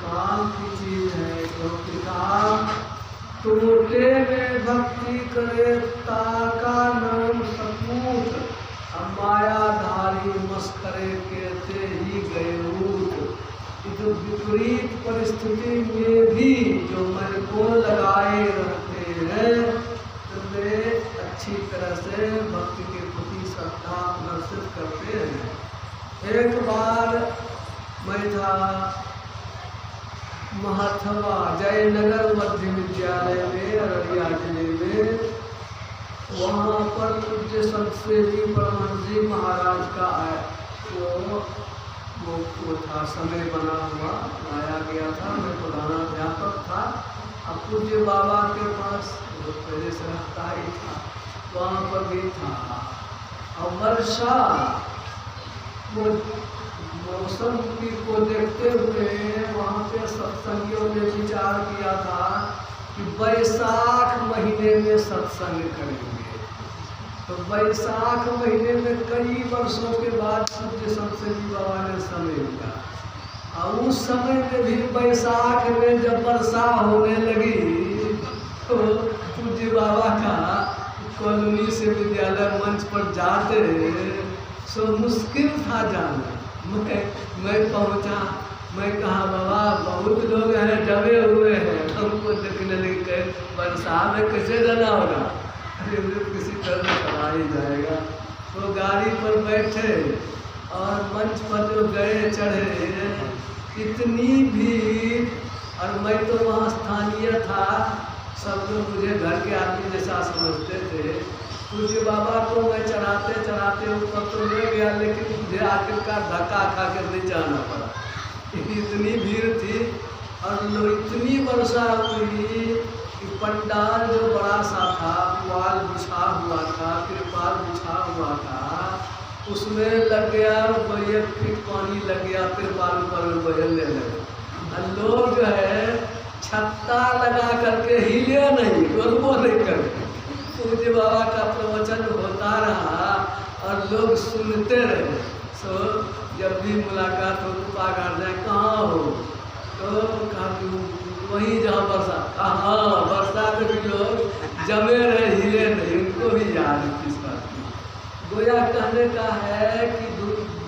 काम की चीज है। क्योंकि कहा टूटे में भक्ति करे ताका नाम सपूत, मायाधारी मस्करे कहते ही गए रूट। जो विपरीत परिस्थिति में भी जो मन को लगाए रहते हैं वे अच्छी तरह से भक्ति के प्रति श्रद्धा प्रदर्शित करते हैं। एक बार मैं था महात्मा जयनगर मध्य विद्यालय में अररिया जिले में, वहाँ पर पूज्य संत श्री परमहंस जी महाराज का वो था समय बना हुआ, लाया गया था। मैं प्रधानाध्यापक था। अब पूज्य बाबा के पास जो पहले से रखता ही था, वहाँ पर भी था। अब वर्षा वो मौसम को देखते हुए वहाँ पे सत्संगियों ने विचार किया था कि वैशाख महीने में सत्संग करेंगे। तो वैशाख महीने में कई वर्षों के बाद पूज्य संत श्री बाबा ने समय लिया। और उस समय में भी वैशाख में जब वर्षा होने लगी तो पूज्य बाबा का कॉलोनी से विद्यालय मंच पर जाते सो मुश्किल था जाना। मैं पहुंचा, मैं कहा बाबा बहुत लोग हैं जमे हुए हैं, हमको देखने लगे वर्षा में कैसे जाना होगा, किसी तरह चला ही जाएगा। तो गाड़ी पर बैठे और मंच पर जो गए चढ़े, इतनी भीड़। और मैं तो वहाँ स्थानीय था, सब लोग मुझे घर के आदमी जैसा समझते थे। पूज्य बाबा को मैं चढ़ाते चढ़ाते ऊपर तो ले गया, लेकिन मुझे आखिरकार धक्का खा कर नहीं जाना पड़ा, इतनी भीड़ थी। और इतनी वर्षा हुई कि पंडाल जो बड़ा सा था, पुआल बिछा हुआ था, तिरपाल बिछा हुआ था, उसमें लग गया 1 फीट पानी लग गया, तिरपाल पर बहलने लगे। और लोग जो है छत्ता लगा करके हिले नहीं, बोलबो नहीं करके। पूज्य बाबा का प्रवचन होता रहा और लोग सुनते रहे। सो जब भी मुलाकात हो तो पाकर जाए कहाँ हो, तो कहा वहीं जहाँ वर्षा, हाँ वर्षा में भी लोग जमे रहे, हिले नहीं, उनको भी याद है किस बात की। गोया कहने का है कि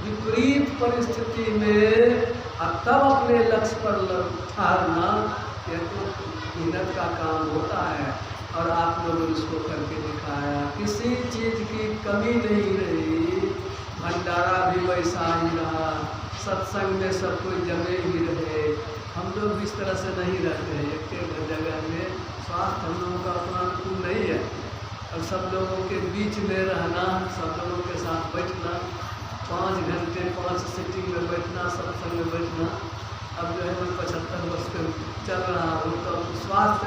विपरीत परिस्थिति में तब अपने लक्ष्य पर ठहरना यह तो मेहनत का काम होता है। और आप लोगों ने इसको करके दिखाया, किसी चीज़ की कमी नहीं रही। भंडारा भी वैसा ही रहा, सत्संग में सब कोई जमे ही रहे। हम लोग इस तरह से नहीं रहते हैं एक जगह में, स्वास्थ्य हम लोगों का अपना अनुकूल नहीं है। और सब लोगों के बीच में रहना, सब लोगों के साथ बैठना, 5 घंटे 5 सीटिंग में बैठना, सत्संग में बैठना। अब जो है मैं 75 वर्ष पे चल रहा हूँ, तो स्वास्थ्य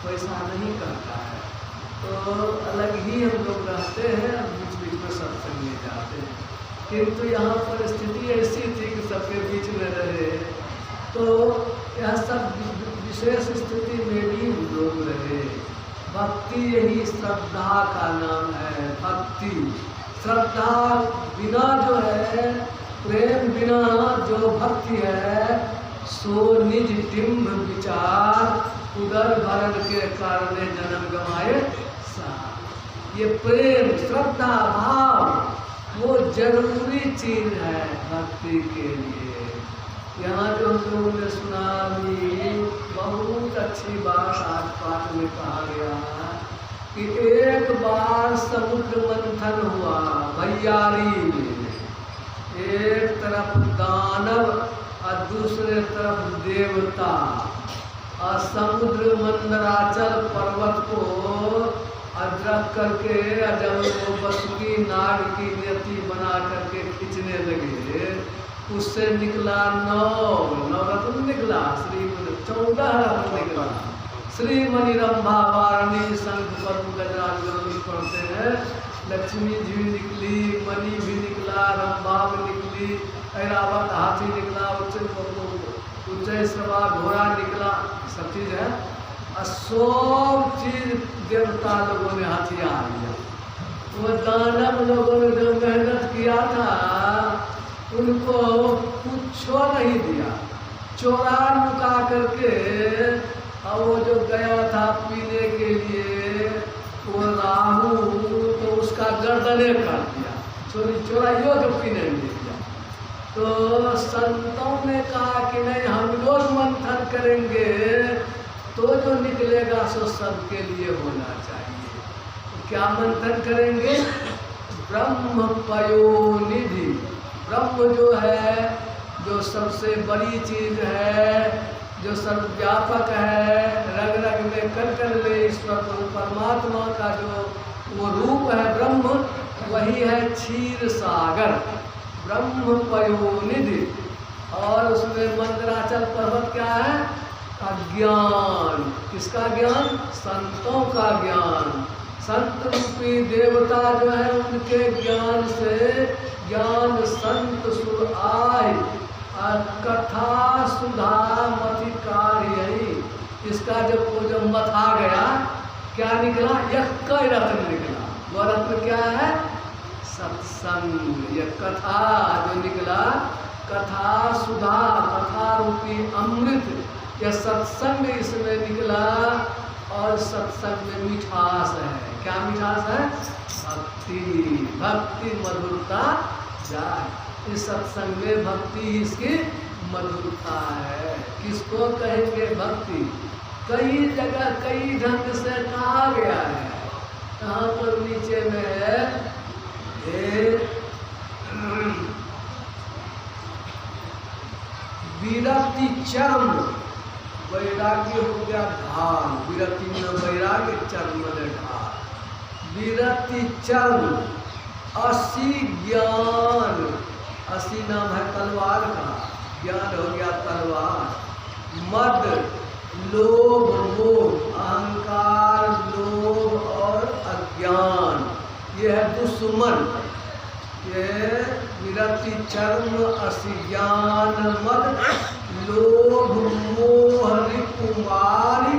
वैसा नहीं करता है। तो अलग ही हम लोग रहते हैं और बीच बीच में सत्संग में जाते हैं। किंतु यहाँ परिस्थिति ऐसी थी कि सबके बीच में रहे, तो यह सब विशेष स्थिति में भी लोग रहे। भक्ति यही श्रद्धा का नाम है। भक्ति श्रद्धा बिना जो है, प्रेम बिना जो भक्ति है, सो निज डिम्ब विचार उदर भरण के कारण जन्म गवाए सा। ये प्रेम श्रद्धा भाव वो जरूरी चीज है भक्ति के लिए। यहाँ जो हम लोगों ने सुना भी बहुत अच्छी बात आज पाठ में कहा गया कि एक बार समुद्र मंथन हुआ भैयारी में, एक तरफ दानव और दूसरे तरफ देवता। और समुद्र मंदराचल पर्वत को अद्रक करके जब वो बसुकी नाग की नेति बना करके खींचने लगे, उससे निकला 9 रत्न निकला, 14 रत्न निकला। श्री मणि रंभा वारणी शंख पद्म गजराज गरुड़ पढ़ते हैं। लक्ष्मी जी भी निकली, मणि भी निकला, रंभा भी निकली, ऐरावत हाथी निकला, उच्चय सवा घोड़ा निकला, सब चीज़ है। और सब चीज़ देवता लोगों ने हथियार लिया। वो दानव लोगों ने जो मेहनत किया था उनको कुछ नहीं दिया। चोरा लुका करके और वो जो गया था पीने के लिए वो राहु, तो उसका गर्दने काट दिया, चोराइयों के पीने में दिया। तो संतों ने कहा कि नहीं, हम लोग मंथन करेंगे तो जो निकलेगा सो सबके लिए होना चाहिए। तो क्या मंथन करेंगे? ब्रह्म पयोनिधि, ब्रह्म जो है, जो सबसे बड़ी चीज है, जो सर्वव्यापक है, रग रग में कण कण में ईश्वर परमात्मा का जो वो रूप है ब्रह्म, वही है क्षीर सागर, ब्रह्म पयोनिधि। और उसमें मंदराचल पर्वत क्या है? अज्ञान। किसका ज्ञान? संतों का ज्ञान। संत रूपी देवता जो है उनके ज्ञान से ज्ञान संत सुर आय, कथा सुधा मथिकारी। इसका जब मथा गया, क्या निकला? यह रत्न निकला। वो रत्न क्या है? सत्संग। यह कथा जो निकला, कथा सुधा, कथा रूपी अमृत, यह सत्संग इसमें निकला। और सत्संग में मिठास है। क्या मिठास है? भक्ति, भक्ति मधुरता जाए। इस सत्संग में भक्ति इसकी मधुरता है। किसको कहेंगे भक्ति? कई जगह कई ढंग से कहा गया है। कहाँ पर? नीचे में है विरक्ति चरम, वैराग्य हो गया ढाल। विरक्ति में वैराग्य, चरम में ढाल। विरक्ति चरम, असी ज्ञान, असी नाम है तलवार का, ज्ञान हो गया तलवार। मद, लोभ, मोह, अहंकार, लोभ और अज्ञान, ये है दुश्मन। ये विरक्ति चरम, असी ज्ञान, मद, लोभ, मोह, रिपुमारी,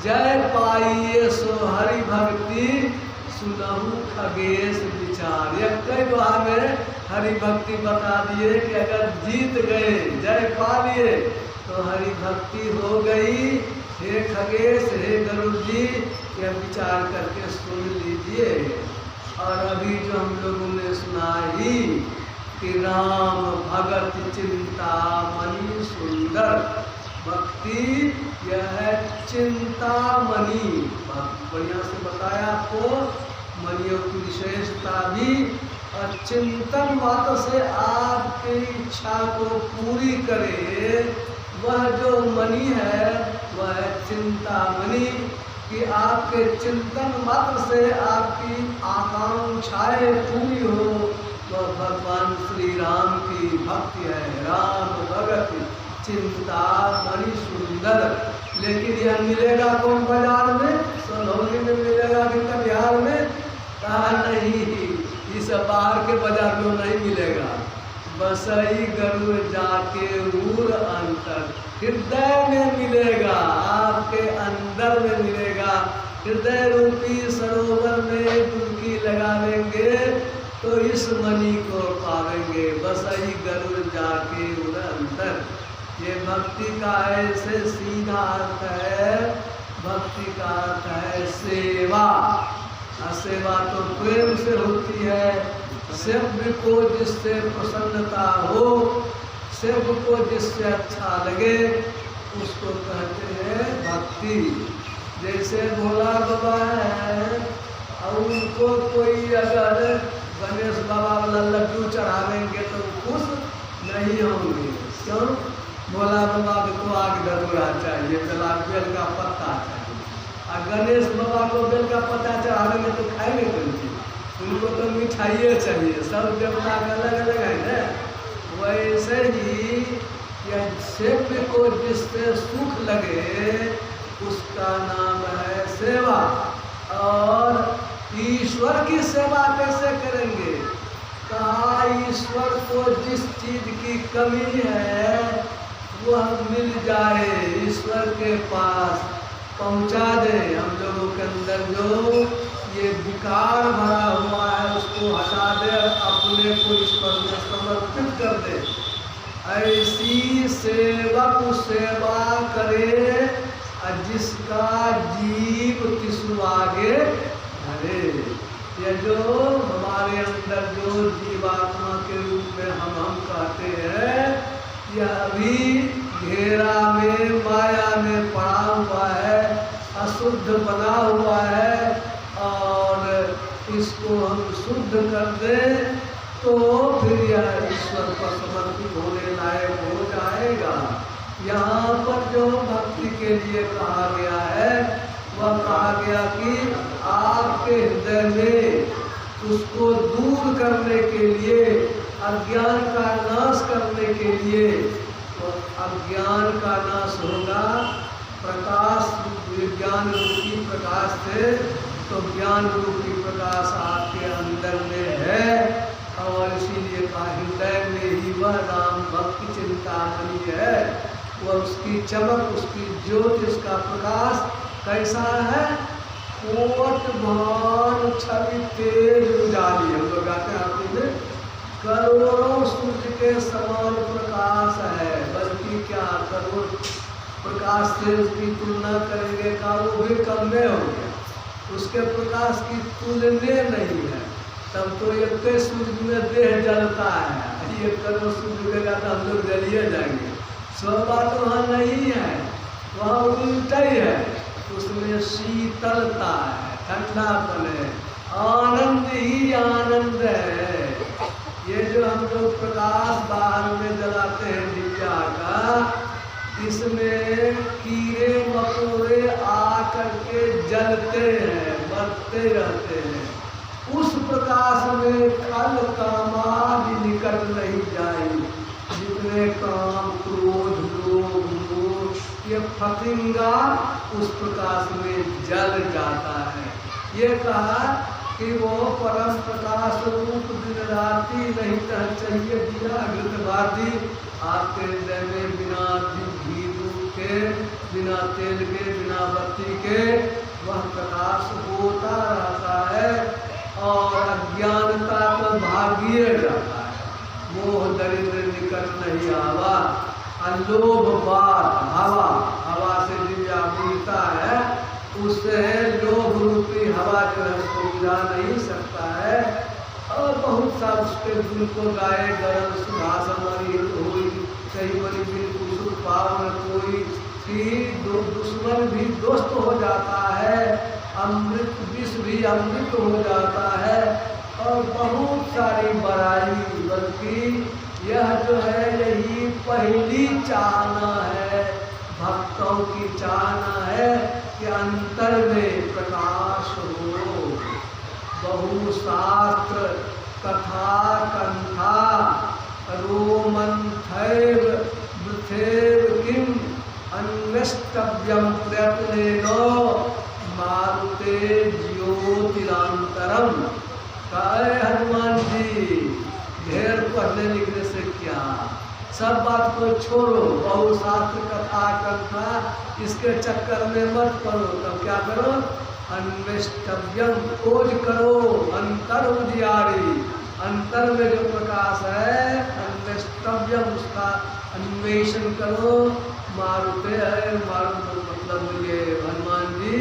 जय पाइये सो हरि भक्ति, सुनहु खगेश विचार। ये कई बार में हरि भक्ति बता दिए कि अगर जीत गए, जय पा लिए, तो हरि भक्ति हो गई। हे खगेश, हे गरुड़ जी, यह विचार करके सुन लीजिए। और अभी जो हम लोगों ने सुना ही कि राम भगत चिंता मणि सुंदर, भक्ति यह है चिंतामणि। बढ़िया से बताया आपको मणियों की विशेषता भी। और चिंतन मात्र से आपकी इच्छा को पूरी करे, वह जो मणि है वह है चिंतामणि। कि आपके चिंतन मात्र से आपकी आकांक्षाएं पूरी हो, वह भगवान श्री राम की भक्ति है। राम भगत चिंतामणि सुंदर। लेकिन यह मिलेगा कौन बाजार में? सोनौली में मिलेगा कि कटिहार में? कहा नहीं, इस बाहर के बाजार में नहीं मिलेगा। बसई गरुड़ जाके दूर अंतर, हृदय में मिलेगा, आपके अंदर में मिलेगा। हृदय रूपी सरोवर में डुबकी लगा लेंगे तो इस मणि को पावेंगे। बसई गरुड़ जाके दूर अंतर, ये भक्ति का ऐसे सीधा अर्थ है। भक्ति का अर्थ है सेवा। सेवा तो प्रेम से होती है। सेव्य को जिससे प्रसन्नता हो, सेव्य को जिससे अच्छा लगे, उसको कहते हैं भक्ति। जैसे भोला बाबा है और उनको कोई अगर गणेश बाबा वाला लड्डू चढ़ावेंगे तो खुश नहीं होंगे। क्यों? भोला बाबा को आग धतूरा चाहिए, बेल का पत्ता चाहिए। और गणेश बाबा को बेल का पत्ता चढ़ावेंगे तो खाएंगे कौन? उनको तो मिठाइए चाहिए। सब देवता का अलग अलग है ना। वैसे ही यह सेव्य को जिससे सुख लगे उसका नाम है सेवा। और ईश्वर की सेवा कैसे करेंगे? कहा ईश्वर को जिस चीज की कमी है वह मिल जाए, ईश्वर के पास पहुंचा दे। हम लोगों के अंदर जो ये विकार भरा हुआ है उसको हटा दे, अपने को ईश्वर में समर्पित कर दे। ऐसी सेवक सेवा करे जिसका जीव तिसु आगे धरे। ये जो हमारे अंदर जो जीवात्मा के रूप में हम कहते हैं, यह अभी घेरा में माया में पड़ा हुआ है, अशुद्ध बना हुआ है, और इसको हम शुद्ध कर दें तो फिर यह ईश्वर पर समर्पित होने लायक हो जाएगा। यहाँ पर जो भक्ति के लिए कहा गया है, वह कहा गया कि आपके हृदय में उसको दूर करने के लिए, अज्ञान का नाश करने के लिए, तो अज्ञान का नाश होगा प्रकाश, विज्ञान रूपी प्रकाश से, तो ज्ञान रूपी प्रकाश आपके अंदर में है, और इसीलिए कहा हृदय में ही वह राम भक्ति चिंतामणि है। वह उसकी चमक, उसकी ज्योति, उसका प्रकाश कैसा है? कोट भान छवि तेज उजाली। हम लोग गाते हैं आरती में, करोड़ों सूर्य के समान प्रकाश है, बल्कि क्या करोड़ प्रकाश से उसकी तुलना करेंगे का वो भी कम में हो गया, उसके प्रकाश की तुलना नहीं है। तब तो एक सूर्य में देह जलता है, एक करोड़ सूर्य देगा तो हम लोग जलिए जाएंगे। सो बात वहाँ नहीं है, वहाँ उल्टा ही है, उसमें शीतलता है, ठंडापन है, आनंद ही आनंद है। ये जो हम लोग प्रकाश बाहर में जलाते हैं दिव्या का, इसमें कीड़े मकोड़े आकर के जलते हैं, मरते रहते हैं। उस प्रकाश में खल कामादि निकट नहीं जाए, जितने काम क्रोध लोभ मोह ये फतिंगा उस प्रकाश में जल जाता है। ये कहा कि वो परम प्रकाश रूप दिन राति नहीं रह चाहिए दिया घृतवादी आपके हृदय में, बिना घी दूध के, बिना तेल के, बिना बत्ती के वह प्रकाश होता रहता है, और अज्ञानता को भागिए जाता है। मोह दरिद्र निकट नहीं आवा, अलोभ बात हवा, हवा से दिव्या मिलता है, उससे लोभ रूपी हवा जो है उसको मिला नहीं सकता है। और बहुत सा उसके दिल को गाए गरम सुभाष हमारी हुई, कई बड़ी बिल्कुल सुख पावन कोई कि दुश्मन भी दोस्त हो जाता है, अमृत विष भी अमृत हो जाता है, और बहुत सारी बड़ाई। बल्कि यह जो है यही पहली चाहना है, भक्तों की चाहना है कि अंतर में प्रकाश हो। बहुशास्त्र कथा कंथा रोमंथैव वृथैव किम अन्वेष्टव्यम प्रयत्नेन मारुते ज्योतिरांतरम। कहे हनुमान जी, ढेर पढ़ने लिखने से क्या, सब बात को छोड़ो, बहुशास्त्र कथा कंथा इसके चक्कर में मत पड़ो। तब क्या करो? अन्वेष्टव्यम, खोज करो, अंतर उजियारी, अंतर में जो प्रकाश है अन्वेष्टव्यम, उसका अन्वेषण करो। मारुते है, मारुत मतलब ये हनुमान जी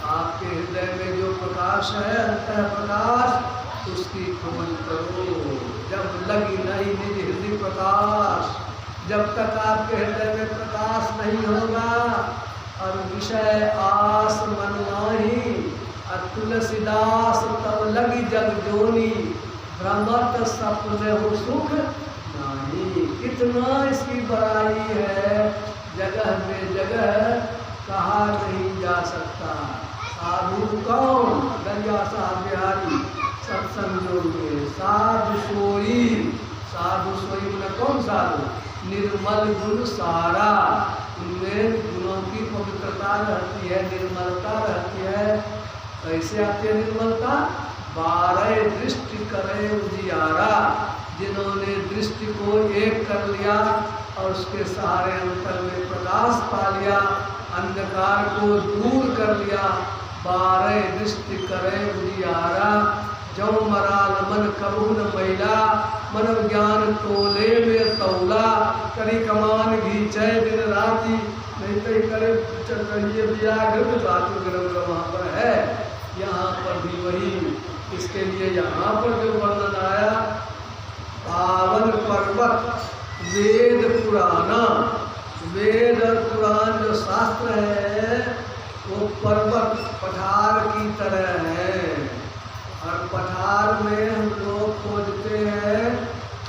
आपके हृदय में जो प्रकाश है अंतर प्रकाश, उसकी खोज करो। जब लगी नहीं निज हृदय प्रकाश, जब तक आपके हृदय में प्रकाश नहीं होगा, और विषय आस मनमाही तुलसीदास तब लगी जग जोनी, भ्रमत सपने हो सुख नहीं। कितना इसकी बड़ाई है, जगह में जगह कहा नहीं जा सकता। साधु कौन? गंजा साहब बिहारी सत्संगों में साधु सोई, साधु सोई में कौन साधु? निर्मल गुण सारा, उनमें गुणों की पवित्रता रहती है, निर्मलता रहती है। कैसे आती है निर्मलता? 12 दृष्टि करे उजियारा, जिन्होंने दृष्टि को एक कर लिया और उसके सहारे अंतर में प्रकाश पा लिया, अंधकार को दूर कर लिया। 12 दृष्टि करे उजियारा, जो मराल मन कबू न मैला, मन ज्ञान तोले में तौला, करी कमान घींचे दिन राति, नहीं तो करे चलिए व्याघ्र बात वहाँ पर है। यहाँ पर भी वही, इसके लिए यहाँ पर जो वर्णन आया, पावन पर्वत वेद पुराना, वेद और पुराण जो शास्त्र है वो पर्वत पठार की तरह है। और पठार में हम लोग खोजते हैं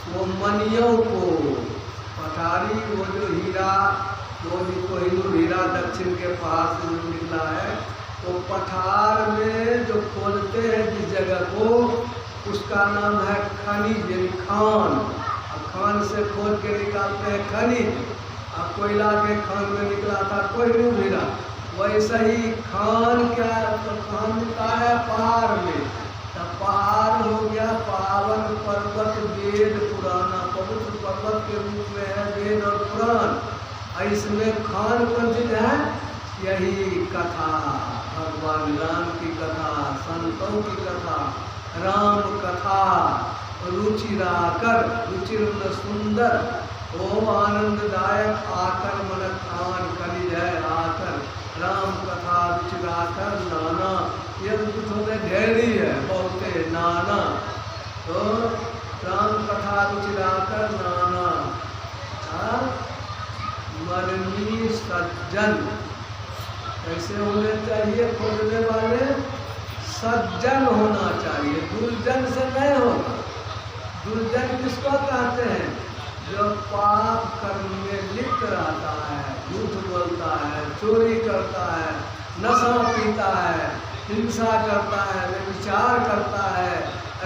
वो मनियों को, पठारी वो जो हीरा, वो जो कोहिनूर हीरा दक्षिण के पहाड़ से जो निकला है, वो पठार में जो खोजते हैं जिस जगह को, उसका नाम है खनिज यानी खान। खान से खोज के निकालते हैं खनिज। अब कोयला के खान में निकला था कोहिनूर हीरा, वैसा ही खान क्या, तो खान मिलता है पहाड़ में। तब पहाड़ हो गया पावन पर्वत वेद पुराना, पवित्र पर्वत के रूप में है वेद और पुराण। इसमें खान कौन चीज है? यही कथा, भगवान राम की कथा, संतों की कथा, राम कथा, रुचिराकर, रुचिर सुंदर, ओम आनंददायक आकर मन खान खनिज है आकर, राम कथा रुचिराकर नाना, ये में ढेरी है बहुते नाना, तो राम कथा रुचिराकर नाना। मरनी सज्जन कैसे होने चाहिए? खोजने वाले सज्जन होना चाहिए, दुर्जन से नहीं होगा। दुर्जन किसको कहते हैं? जो पाप कर्म में लिप्त रहता है, झूठ बोलता है, चोरी करता है, नशा पीता है, हिंसा करता है, व्यभिचार करता है,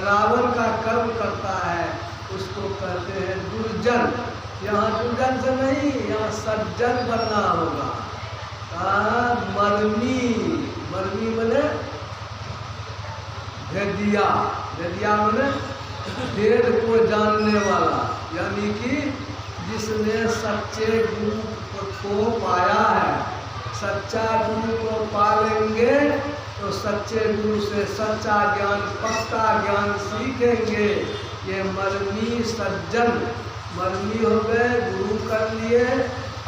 रावण का कर्म करता है, उसको कहते हैं दुर्जन। यहाँ दुर्जन से नहीं, यहाँ सज्जन बनना होगा। मरमी, मरमी बने भेदिया, भेदिया बने वेद को जानने वाला, यानी कि जिसने सच्चे गुरु को पाया है। सच्चा गुरु को पालेंगे तो सच्चे गुरु से सच्चा ज्ञान, पक्का ज्ञान सीखेंगे। ये मरमी सज्जन, मरमी हो गए गुरु कर लिए,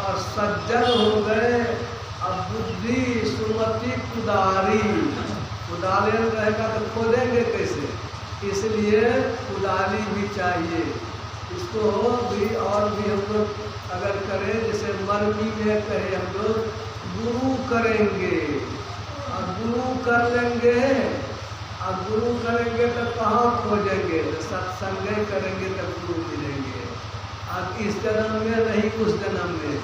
और सज्जन हो गए अब बुद्धि सुमति कुदारी। कुदाले रहेगा तो खोदेंगे कैसे? इसलिए कुदाली भी चाहिए। इसको भी और भी हम लोग अगर करें, जैसे मरमी में कहे हम लोग गुरु करेंगे, और गुरु कर लेंगे, और गुरु करेंगे तो कहाँ खोजेंगे? तो सत्संग करेंगे तो गुरु मिलेंगे। अब इस जन्म में नहीं, उस जन्म में।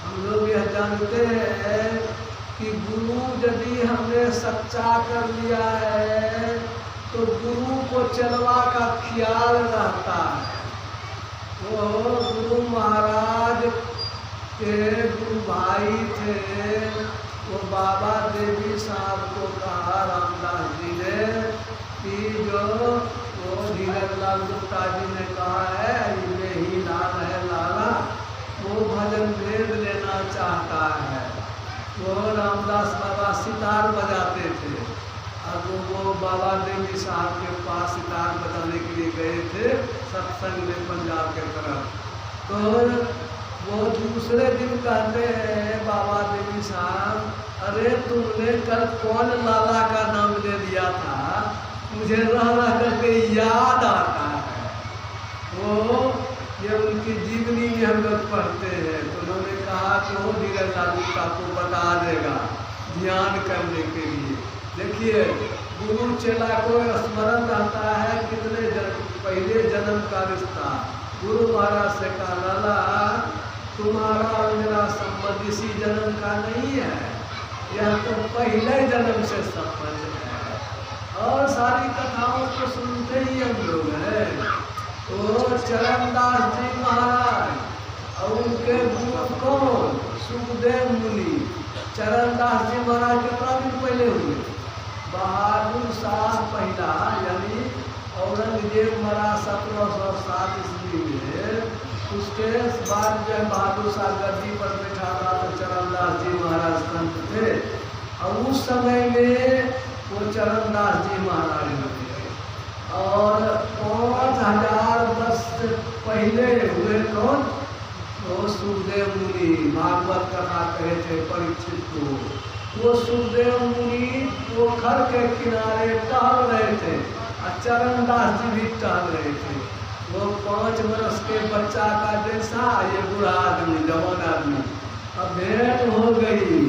हम लोग यह जानते हैं कि गुरु यदि हमने सच्चा कर लिया है तो गुरु को चलवा का ख्याल रहता है। तो गुरु महाराज के गुरु भाई थे, वो बाबा देवी साहब को कहा रामदास जी ने कि जो वो धीरज लाल गुप्ता जी ने कहा है इनमें ही लाल है लाला, वो भजन भेद लेना चाहता है। वो रामदास बाबा सितार बजाते थे, अब वो बाबा देवी साहब के पास सितार बजाने के लिए गए थे सत्संग में पंजाब के तरफ। तो वो दूसरे दिन कहते हैं बाबा देवी साहब, अरे तुमने कल कौन लाला का नाम ले लिया था, मुझे रह रह करके याद आता है। वो ये उनकी जीवनी में हम लोग पढ़ते हैं। तो उन्होंने कहा कि वो धीरज लाल गुप्ता को बता देगा ध्यान करने के लिए। देखिए गुरु चेला को स्मरण रहता है कितने पहले जन्म का रिश्ता। गुरु महाराज से कहा लाला तुम्हारा और मेरा संबंध इसी जन्म का नहीं है, यह तो पहले जन्म से संबंध है। और सारी कथाओं को सुनते ही हम लोग हैं। तो चरणदास जी महाराज और उनके गुरु कौन? सुखदेव मुनि। चरणदास जी महाराज कितना दिन पहले हुए? बहादुर शाह पहला, यानी औरंगजेब मरा 1707 ईस्वी में। उसके बाद जो बहादुर शाह गद्दी पर बैठा था तो चरणदास जी महाराज संत थे, और उस समय में वो चरणदास जी महाराज हुए। और 5000 वर्ष वर्ष से पहले हुए कौन? वो सुखदेव मुनि भागवत कथा कहे थे परीक्षित को। वो सुखदेव मुनि पोखर के किनारे टहल रहे थे और चरणदास जी भी टहल रहे थे। वो 5 वर्ष के बच्चा का जैसा ये बूढ़ा आदमी, जवान आदमी, अब भेंट हो गई।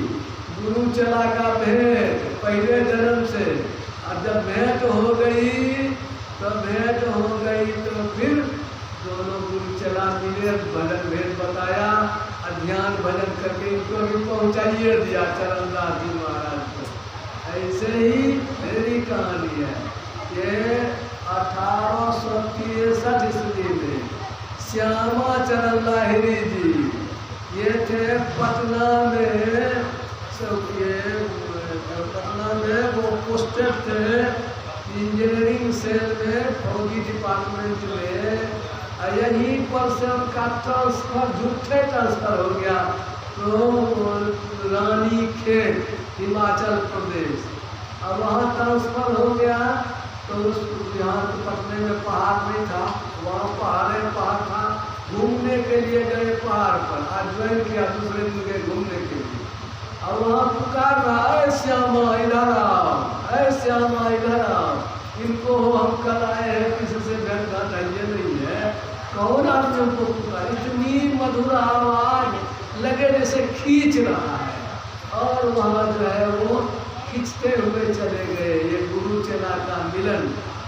गुरु चला का भेंट पहले जन्म से, और जब भेंट हो गई तो फिर दोनों गुरु चला मिले, भजन भेद बताया, ध्यान भजन करके इनको भी पहुँचाइए दिया चरणदास जी महाराज को। ऐसे ही मेरी कहानी है। ये 1863 ईस्वी में श्यामा चरण लाहिरी जी, ये थे पटना में वो पोस्टेड थे इंजीनियरिंग सेल में, फौजी डिपार्टमेंट में। यहीं पर से उनका ट्रांसफर, झूठे ट्रांसफर हो गया तो रानी खेत हिमाचल प्रदेश। अब वहाँ ट्रांसफर हो गया तो उस यहाँ पटने में पहाड़ नहीं था, वहाँ पहाड़ था। घूमने के लिए गए पहाड़ पर, आज ज्वाइन किया दूसरे दिन गए घूमने के लिए। अब वहाँ पुकार रहा, ऐ श्यामा इधर आओ, ऐ श्यामा इधर आओ। इनको हम कल आए हैं, किसी से भेंट घाट ये नहीं है। कौन आदमी उनको पुकार, इतनी मधुर आवाज लगे जैसे खींच रहा है। और वहाँ जो है वो खींचते हुए चले गए। ये गुरु चेला का मिलन।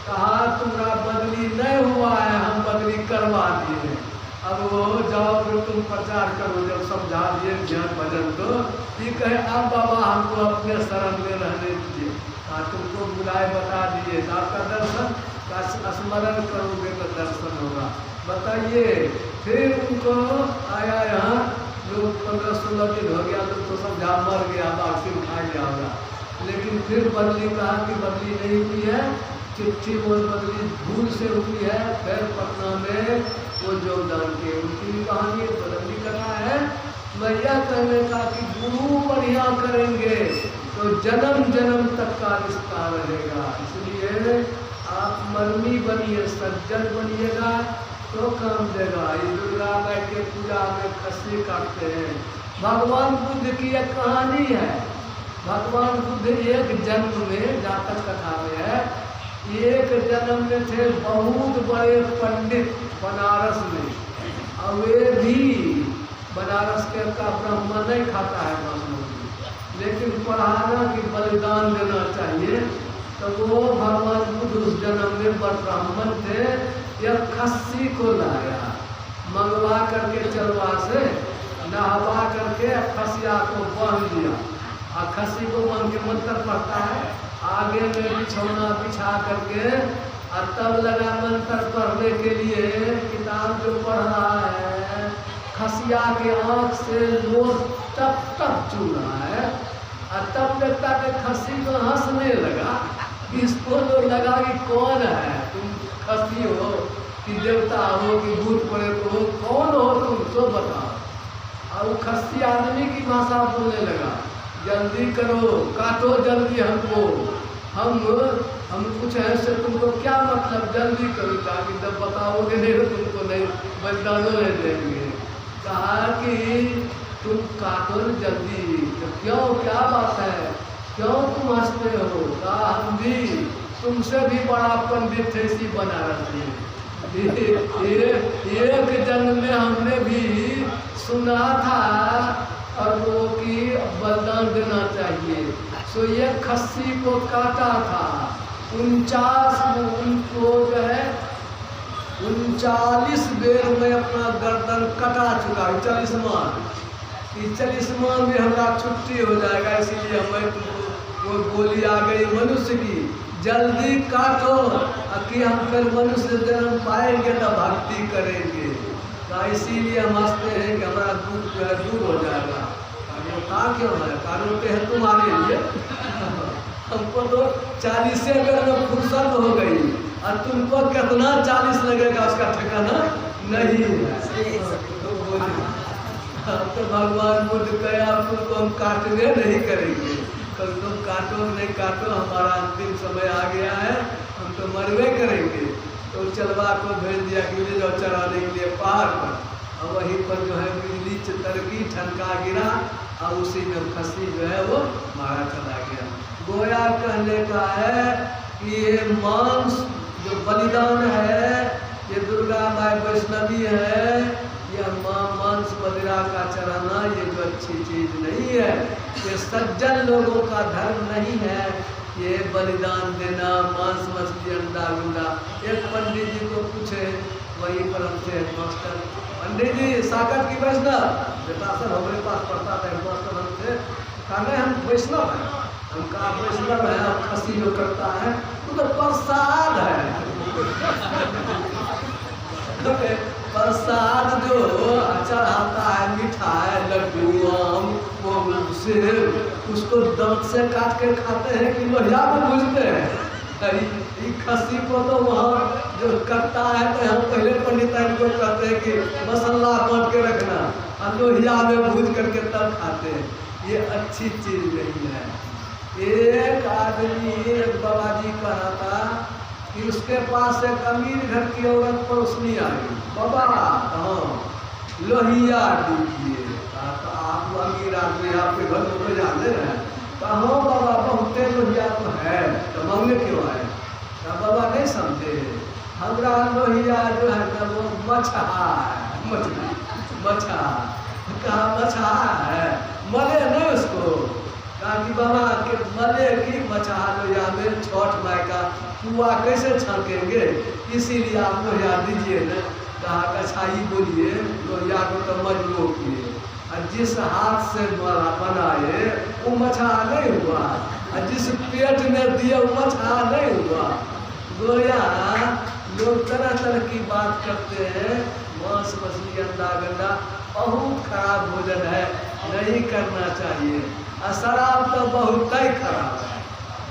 कहा तुम्हारा बदली नहीं हुआ है, हम बदली करवा दिए। अब वो जाओ फिर तुम प्रचार करो। जब समझा दिए ध्यान भजन तो ये कहे अब बाबा हमको अपने शरण में रहने दीजिए। तुमको बुलाए बता दिए, आपका दर्शन का स्मरण करोगे तो दर्शन होगा। बताइए फिर उनको आया यहाँ लोग 15-16 दिन हो गया, लोग तो समझा मर गया, वापसी खा गया होगा। लेकिन फिर बदली कहा कि बदली नहीं हुई है, चिट्ठी वो बदली भूल से हुई है। फिर पटना में वो योगदान के उनकी कहानी बदली कथा है। मैं यह कहने का कि गुरु बढ़िया करेंगे तो जन्म जन्म तक का रिश्ता रहेगा। इसलिए आप मरमी बनिए, सज्जन बनिएगा तो काम देगा। ये दुर्गा माई के पूजा में खस्सी काटते हैं। भगवान बुद्ध की एक कहानी है। भगवान बुद्ध एक जन्म में, जातक कथा में है, एक जन्म में थे बहुत बड़े पंडित बनारस में। और वे भी बनारस के का ब्राह्मण नहीं खाता है मांस, लेकिन पढ़ाना कि बलिदान देना चाहिए। तो वो भगवान बुद्ध उस जन्म में ब्राह्मण थे। यह खस्सी को लाया, मंगवा करके चलवा से नहवा करके खसिया को बांध दिया। और खस्सी को बांध के मंत्र पढ़ता है, आगे में बिछौना बिछा करके, और तब लगा मंत्र पढ़ने के लिए। किताब जो पढ़ रहा है, खसिया के आँख से लोट टप टप चू रहा है। और तब देखता कि खस्सी को हंसने लगा। इसको तो लगा कि कौन है, तुम खस्सी हो कि देवता हो कि भूत प्रेत हो, कौन हो तुम तो बताओ। और वो खस्सी आदमी की भाषा बोलने लगा, जल्दी करो, काटो जल्दी हमको, हम कुछ ऐसे तुमको क्या मतलब, जल्दी करो, ताकि जब बताओगे नहीं तो तुमको नहीं बलिदानों नहीं देंगे। कहा कि तुम काटो जल्दी। तो क्यों, क्या बात है, क्यों तुम हंसते हो? कहा हम भी तुमसे भी बड़ा पंडित थे इसी बनारस में। एक जन्म में हमने भी सुना था और वो की बलिदान देना चाहिए। सो ये खस्सी को काटा था। 49 उनको जो है 39 बेर में अपना गर्दन कटा चुका। 40वां में हमारा छुट्टी हो जाएगा। इसीलिए हमें वो गोली आ गई मनुष्य की, जल्दी काटो कि हम फिर मनुष्य जन्म पाएंगे तो भक्ति करेंगे। तो इसीलिए हम हंसते हैं कि हमारा दुख जो है दूर हो जाएगा। कहा क्यों है, कानून हैं तुम्हारे लिए। हमको तो 40 बेर में फुर्सत हो गई, और तुमको कितना 40 लगेगा उसका ठिकाना नहीं है। तो भगवान बुद्ध कहा तुमको हम काटवे नहीं करेंगे। कल तुम काटो नहीं काटो, हमारा अंतिम समय आ गया है, हम तो मरवे करेंगे। तो तो चलवा को भेज दिया कि ले जाओ चराने के लिए पहाड़ पर, और वहीं पर जो है बिजली तरकी ठनका गिरा और उसी में खस्सी जो है वो मारा चला गया। गोया कहने का है कि ये मांस जो बलिदान है, ये दुर्गा माई वैष्णवी है, यह मांस मदिरा का चढ़ाना ये जो अच्छी चीज नहीं है, ये सज्जन लोगों का धर्म नहीं है। ये बलिदान देना, मांस मछली अंडा गुंडा। एक पंडित जी को पूछे, वहीं पर हमसे मास्टर, पंडित जी साकर की वैष्णव बेटा सर हमारे पास पढ़ता था, मास्टर हमसे कहा नहीं हम वैष्णव हैं। हम कहा वैष्णव है, अब खस्सी जो करता है वो तो प्रसाद है। प्रसाद जो चढ़ाता है, मिठाई लड्डू आम सेब, उसको दांत से काट के खाते हैं कि लोहिया में भूजते हैं। खस्सी को तो वहाँ जो करता है तो हम पहले पंडित को कहते हैं कि मसाला काट के रखना और लोहिया में भूज करके तब खाते हैं। ये अच्छी चीज नहीं है। एक आदमी एक बाबा जी कहा था कि उसके पास एक अमीर घर की औरत पड़ोसनी आई, बाबा हाँ लोहिया दीजिए। तो आप अमीर आदमी आपके घर में तो जाने रहे, कहो बाबा बहुते लोहिया तो है, तो मांगने क्यों आए? बाबा नहीं समझे, हमारा लोहिया जो है ना वो मछा है, मछा कहा मछा है, मले नहीं उसको। कहा कि बाबा के मले की मछा लोहिया में छठ माई का पुआ कैसे छाकेंगे, इसीलिए आप लोहिया दीजिए न। कहा कछाई बोलिए लोहिया को तो मजबूर किए, और जिस हाथ से बनाए वो मछा नहीं हुआ, और जिस पेट में दिए वो मछा नहीं हुआ। गोया लोग तरह तरह की बात करते हैं, मांस मछली अंडा गंडा बहुत खराब भोजन है, नहीं करना चाहिए। और शराब तो बहुत ही खराब है।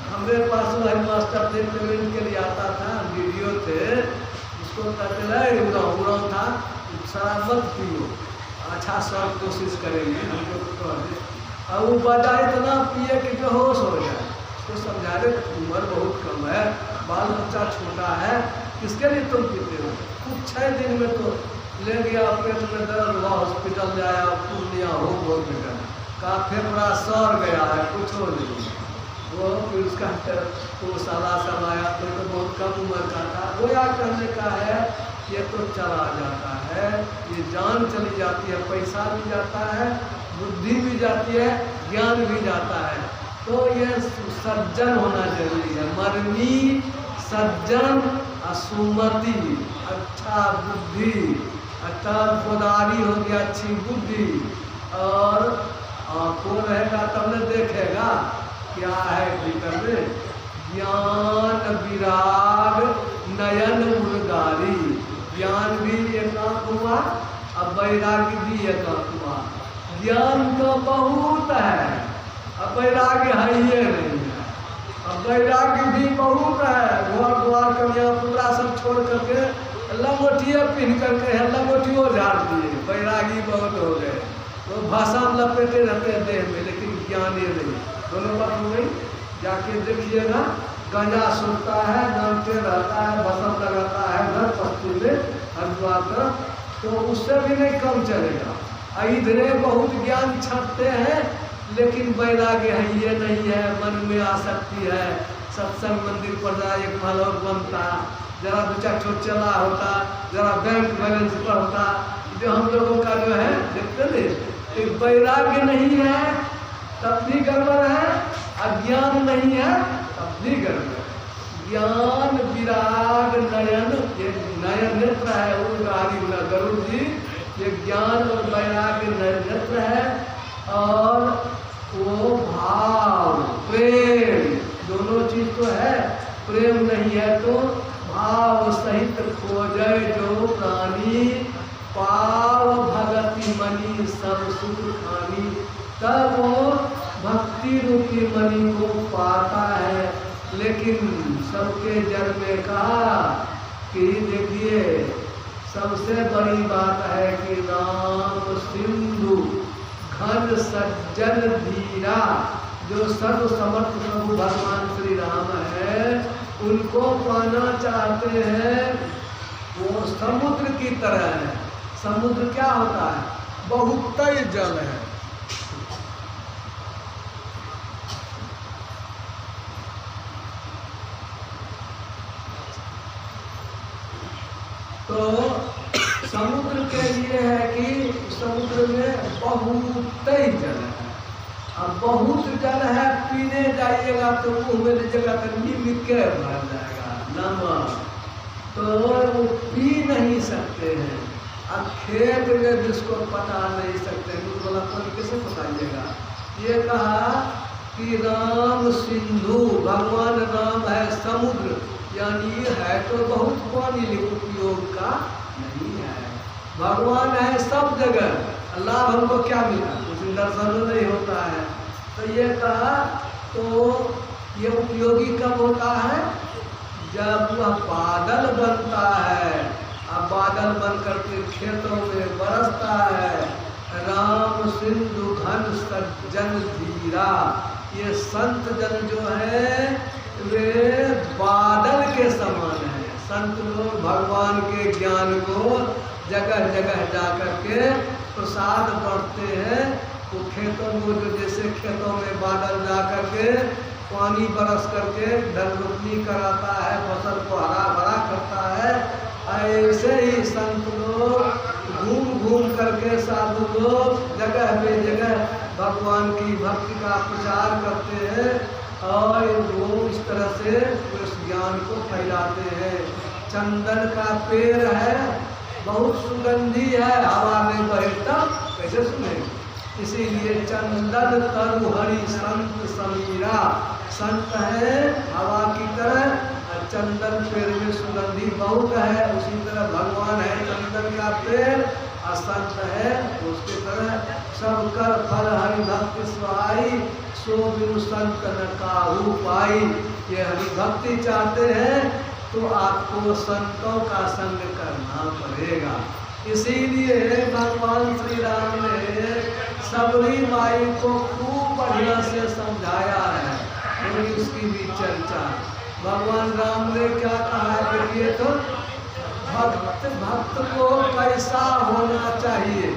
हमारे पास वही मास्टर थे, पेमेंट के लिए आता था, वीडियो थे, उसको कहते रहे उड़ाऊ था, शराब मत पियो, अच्छा सब कोशिश करेंगे हमको कहे। और वो बजा इतना पिए कि बेहोश हो जाए। उसको समझा रहे उम्र बहुत कम है, बाल बच्चा छोटा है, किसके लिए तुम पीते हो? कुछ 6 दिन में तो ले गया, पेट में दर्द हुआ, हॉस्पिटल ले आया, पूर्णिया हो बहुत बेटा का फेफड़ा सड़ गया है, कुछ हो नहीं। वो फिर उसका वो साला सब आया, तो बहुत कम उम्र का था। गोया करने का है ये तो चला जाता है, ये जान चली जाती है, पैसा भी जाता है, बुद्धि भी जाती है, ज्ञान भी जाता है। तो ये सज्जन होना जरूरी है, मरनी सज्जन असुमति, अच्छा बुद्धि, अच्छा खुदारी हो गया, अच्छी बुद्धि, और आँखों रहेगा तब न देखेगा क्या है भीतर में, ज्ञान विराग नयन उर्गारी। ज्ञान भी एकांत हुआ और वैराग्य भी एकांत हुआ। ज्ञान तो बहुत है, अब वैराग्य है ये नहीं है। अब वैराग्य भी बहुत है, घर द्वार कन्या पुत्रा सब छोड़ करके लंगोटिया पहन करके है, लंगोटियों झाड़ दिए, वैरागी बहुत हो गए। तो भाषा में लपेटे रहते हैं देह में, लेकिन ज्ञान ये नहीं। दोनों बात हो गई। जाके देखिएगा, गांजा सुनता है, नामते रहता है, भसम लगाता है घर पश्चिम में हरिद्वार का, तो उससे भी नहीं कम चलेगा। इधरे बहुत ज्ञान छपते हैं, लेकिन वैराग्य है ये नहीं है, मन में आसक्ति है। सत्संग मंदिर पर जरा एक माहौल बनता, जरा 2-4 ठो चला होता, जरा बैंक बैलेंस पर होता, जो हम लोगों का जो है देखते नहीं। वैराग्य नहीं है तब भी गड़बड़ है, अज्ञान नहीं है तब भी गड़बड़ है। ज्ञान विराग नयन, ये नयन नेत्र है उर्गारी गरुड़ जी, ये ज्ञान और वैराग्य नेत्र है। और वो भाव प्रेम दोनों चीज तो है, प्रेम नहीं है तो भाव सहित खोजे जो प्राणी, पाव भगति मणि सब सुख खानी। तब वो भक्ति रूपी मणि को पाता है। लेकिन सबके जड़ में कहा कि देखिए सबसे बड़ी बात है कि नाम सिंधु घन सज्जन धीरा, जो सर्व समर्थ प्रभु भगवान श्री राम है, उनको पाना चाहते हैं, वो समुद्र की तरह है। समुद्र क्या होता है? बहुत जल है। तो समुद्र के लिए है कि समुद्र में बहुत जल है। अब बहुत जल है, पीने जाइएगा तो मुँह में लीजिएगा तो नीम के भर जाएगा नमक, तो वो पी नहीं सकते हैं। अब खेत में जिसको पटा नहीं सकते, दूध वाला पानी कैसे पटाइएगा? ये कहा कि राम सिंधु, भगवान राम है समुद्र, यानी है तो बहुत पानी लेकिन उपयोग का नहीं है। भगवान है सब जगह, लाभ हमको क्या मिला? कुछ दर्शन नहीं होता है। तो ये कहा, तो ये उपयोगी कब होता है? जब वह बादल बनता है। अब बादल बन करके खेतों में बरसता है। राम सिंधु घन सज्जन धीरा, ये संत जन जो है वे बादल के समान है। संत लोग भगवान के ज्ञान को जगह जगह जा करके प्रसाद बांटते हैं। तो खेतों में जो जैसे खेतों में बादल जा करके पानी बरस करके धन रोपनी कराता है, फसल को हरा भरा करता है, ऐसे ही संत लोग घूम घूम करके साधु लोग जगह में जगह भगवान की भक्ति का प्रचार करते हैं और वो इस तरह से उस ज्ञान को फैलाते हैं। चंदन का पेड़ है, बहुत सुगंधी है, हवा में बहे तब कैसे सुने? इसीलिए चंदन तरु हरि संत समीरा, संत है हवा की तरह, चंदन पेड़ में सुगंधी बहुत है। उसी तरह भगवान है चंदन का पेड़ और संत है उसकी तरह। सब कर फल हरि भक्ति सुहाई, सो बिनु संत न काहू पाई। ये हरि भक्ति चाहते हैं तो आपको संतों का संग करना पड़ेगा। इसीलिए भगवान श्री राम ने सबरी माई को खूब बढ़िया से समझाया है, और उसकी भी चर्चा। भगवान राम ने क्या कहा है? देखिए तो भक्त को कैसा होना चाहिए,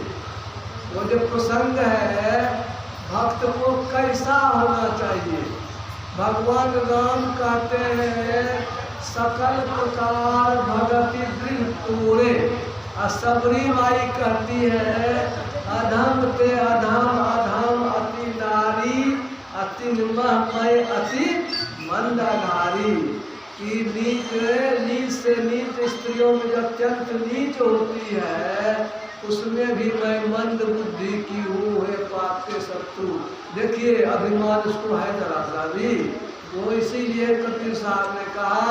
वो जो प्रसंग है भक्त को कैसा होना चाहिए। भगवान राम कहते हैं सकल प्रकार भगति दृढ़ तोरे, और सबरी माई कहती है अधम ते अधम अधम अति नारी, अति निमय अति मंदगारी। कि नीच से नीच स्त्रियों में जो अत्यंत नीच होती है उसमें भी मैं मंद बुद्धि की हूँ, है पाप के शत्रु। देखिए अभिमान उसको है जरा सा भी, वो इसीलिए कबीर साहब ने कहा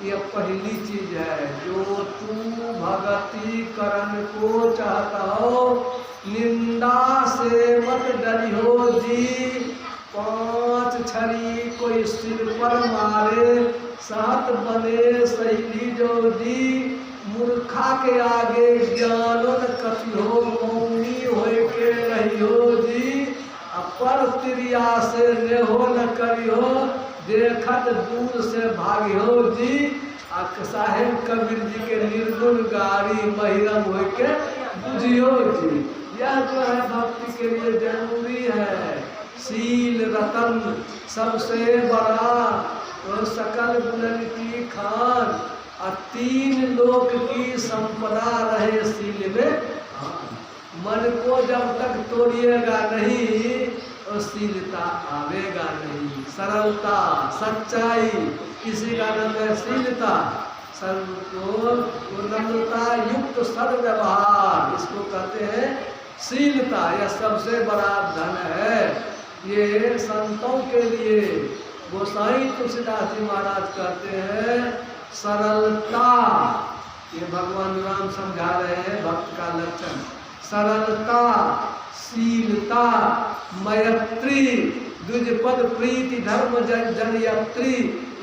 ये पहली चीज है, जो तू भगति करन को चाहता हो निंदा से मत डरियो जी। 5 छड़ी कोई सिर पर मारे, 7 बने सहेली जो जी। मूर्खा के आगे ज्ञानन कथि हो, मौनी होए के रहियो जी। अपर त्रिया से नेहो न करियो, देखत दूर से भागियो जी। साहेब कबीर जी के निर्गुण गारी महिरम हो के बुझियो जी। यह जो है भक्ति के लिए जरूरी है। शील रतन सबसे बड़ा, तो सकल गुणन की खान, और 3 लोक की संपदा रहे शील में। मन को जब तक तोड़िएगा नहीं तो शीलता आवेगा नहीं। सरलता सच्चाई किसी का नाम है शीलता। नम्रता युक्त सद्व्यवहार, इसको कहते हैं शीलता। यह सबसे बड़ा धन है। ये संतों के लिए गोसाई तुलसीदास जी महाराज कहते हैं सरलता। ये भगवान राम समझा रहे हैं भक्त का लक्षण। सरलता, शीलता, मैत्री, द्विजपद प्रीति धर्म जनयत्री,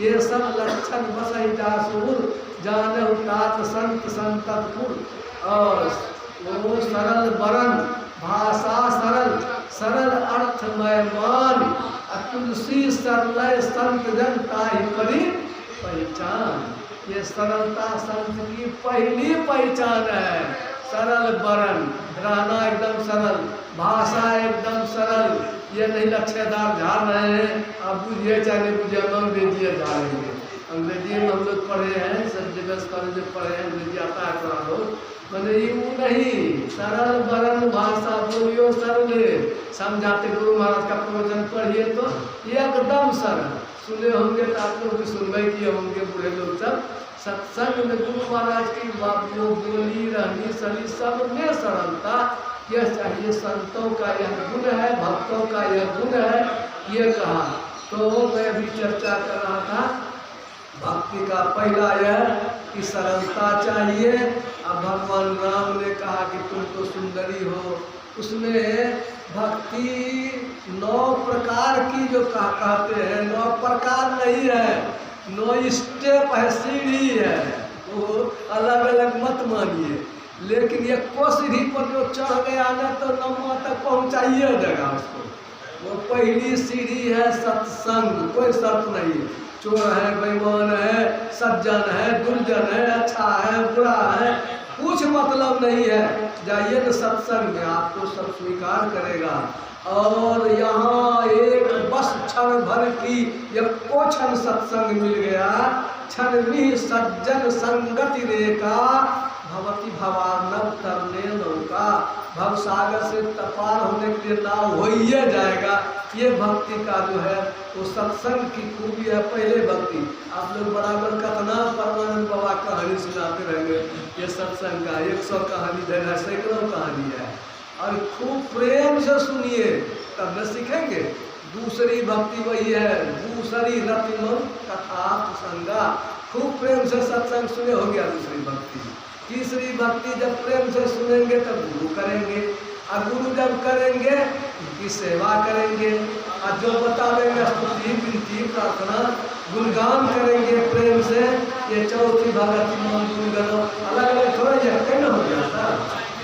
ये सब लक्षण बसई दासुर जानहु तात संत संतपुर। और वो सरल वरण, भाषा सरल, सरल अर्थमय मान, तुलसी सरलय संत जन ताहि परि पहचान। ये सरलता संत की पहली पहचान है। सरल वरण, रहना एकदम सरल, भाषा एकदम सरल। ये नहीं लच्छेदार झाड़ रहे हैं, आप बुझिए चाहे नहीं बुझिए, हम अंग्रेजी झाड़ेंगे। अंग्रेजी में हम लोग पढ़े हैं, सब जगह कॉलेज में पढ़े हैं, अंग्रेजी आता है थोड़ा बहुत, मैंने यूँ नहीं, सरल वरण भाषा बोलियो सरल। समझाते गुरु महाराज का प्रवचन पढ़िए तो एकदम सरल। सुने होंगे तो आप लोग भी सुनवाई किए होंगे, बूढ़े लोग सब। सत्संग में गुरु महाराज की बातों बोली रहनी सही सब में सरलता, यह चाहिए। संतों का यह गुण है, भक्तों का यह गुण है, ये कहा। तो मैं भी चर्चा कर रहा था भक्ति का पहला यह कि सरलता चाहिए। अब भगवान राम ने कहा कि तुम तो सुंदरी हो, उसमें भक्ति 9 प्रकार की जो कहते हैं, 9 प्रकार नहीं है, 9 स्टेप है, सीढ़ी है, वो अलग अलग मत मानिए। लेकिन ये को सीढ़ी पर जो चढ़ गया ना तो 9वां तक पहुँचाइए देगा उसको। वो पहली सीढ़ी है सत्संग, कोई शर्त नहीं। चोर है, बेईमान है, सज्जन है, दुर्जन है, अच्छा है, बुरा है, कुछ मतलब नहीं है। जाइए तो सत्संग में आपको सब स्वीकार करेगा। और यहाँ एक बस क्षण भर की एको क्षण सत्संग मिल गया, क्षण भी सज्जन संगति रेखा भवती भवानव तरने नौका। भव सागर से तपार होने के लिए नाव हो ही जाएगा। ये भक्ति का जो है वो सत्संग की खूबी है। पहले भक्ति आप लोग बराबर कतना परमानंद बाबा कहानी सुनाते रहेंगे, ये सत्संग का 100 कहानी देना, सैकड़ों कहानी है, और खूब प्रेम से सुनिए तब न सीखेंगे। दूसरी भक्ति वही है, दूसरी रतिमन कथा संगा, खूब प्रेम से सत्संग सुने हो गया दूसरी भक्ति। तीसरी भक्ति जब प्रेम से सुनेंगे तब गुरु करेंगे, और गुरु जब करेंगे उनकी सेवा करेंगे, और जो बतावेंगे स्तुति विनती प्रार्थना गुणगान करेंगे प्रेम से। ये चौथी भक्ति मन गुणगनो अलग अलग थोड़ा जगह न हो जाता।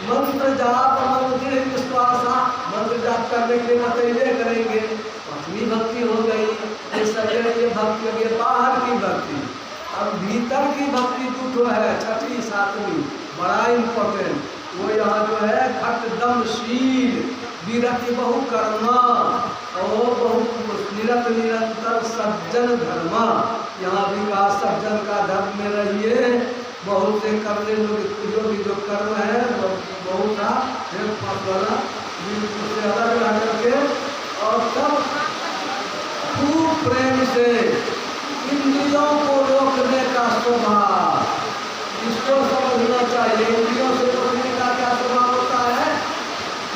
मंत्र जाप मंत्र विश्वासा, मंत्र जाप करने के लिए मतैले करेंगे, अपनी भक्ति हो गई। ये सभी ये भक्ति हो गई बाहर की भक्ति। अब भीतर की भक्ति दूठो है, 6ठी 7वीं बड़ा इम्पोर्टेंट। वो यहाँ जो है खट दम शील विरति बहु कर्मा और बहुत निरत निरंतर सज्जन धर्मा। यहाँ भी कहा सज्जन का धर्म में रहिए। बहुत से करने लोग जो कर्म है बहुत सा वाला से अलग रह करके और सब खूब प्रेम से इंद्रियों को रोकने का स्वभाव, इसको समझना चाहिए। इंद्रियों से रोकने का क्या स्वभाव होता है?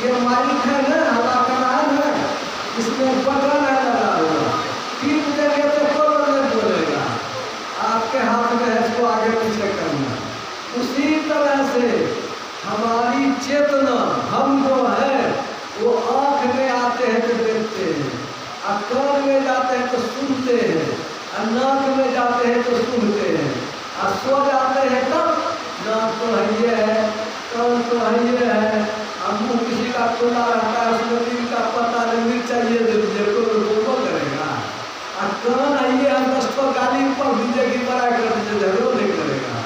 ये माइक है ना, हवा कर रहा है ना, इसमें बटन है लगा हुआ, टीप देंगे तो कोई नहीं बोलेगा, आपके हाथ में है इसको आगे पीछे करना। उसी तरह से हमारी चेतना, हम जो है वो आँख में आते हैं तो देखते हैं, और कान में जाते हैं तो सुनते हैं, नाक में जाते हैं तो सुनते हैं, और सो जाते हैं तब नाक तो है ये है, कान तो है ये है, और मुँह किसी का खुला रहता है, उसमें दिल का पता नहीं चाहिए दे दीजिए को करेगा। और कान है ये हम 10 को गाली पर दीजिए की बड़ा कर दीजिए जरूर नहीं करेगा।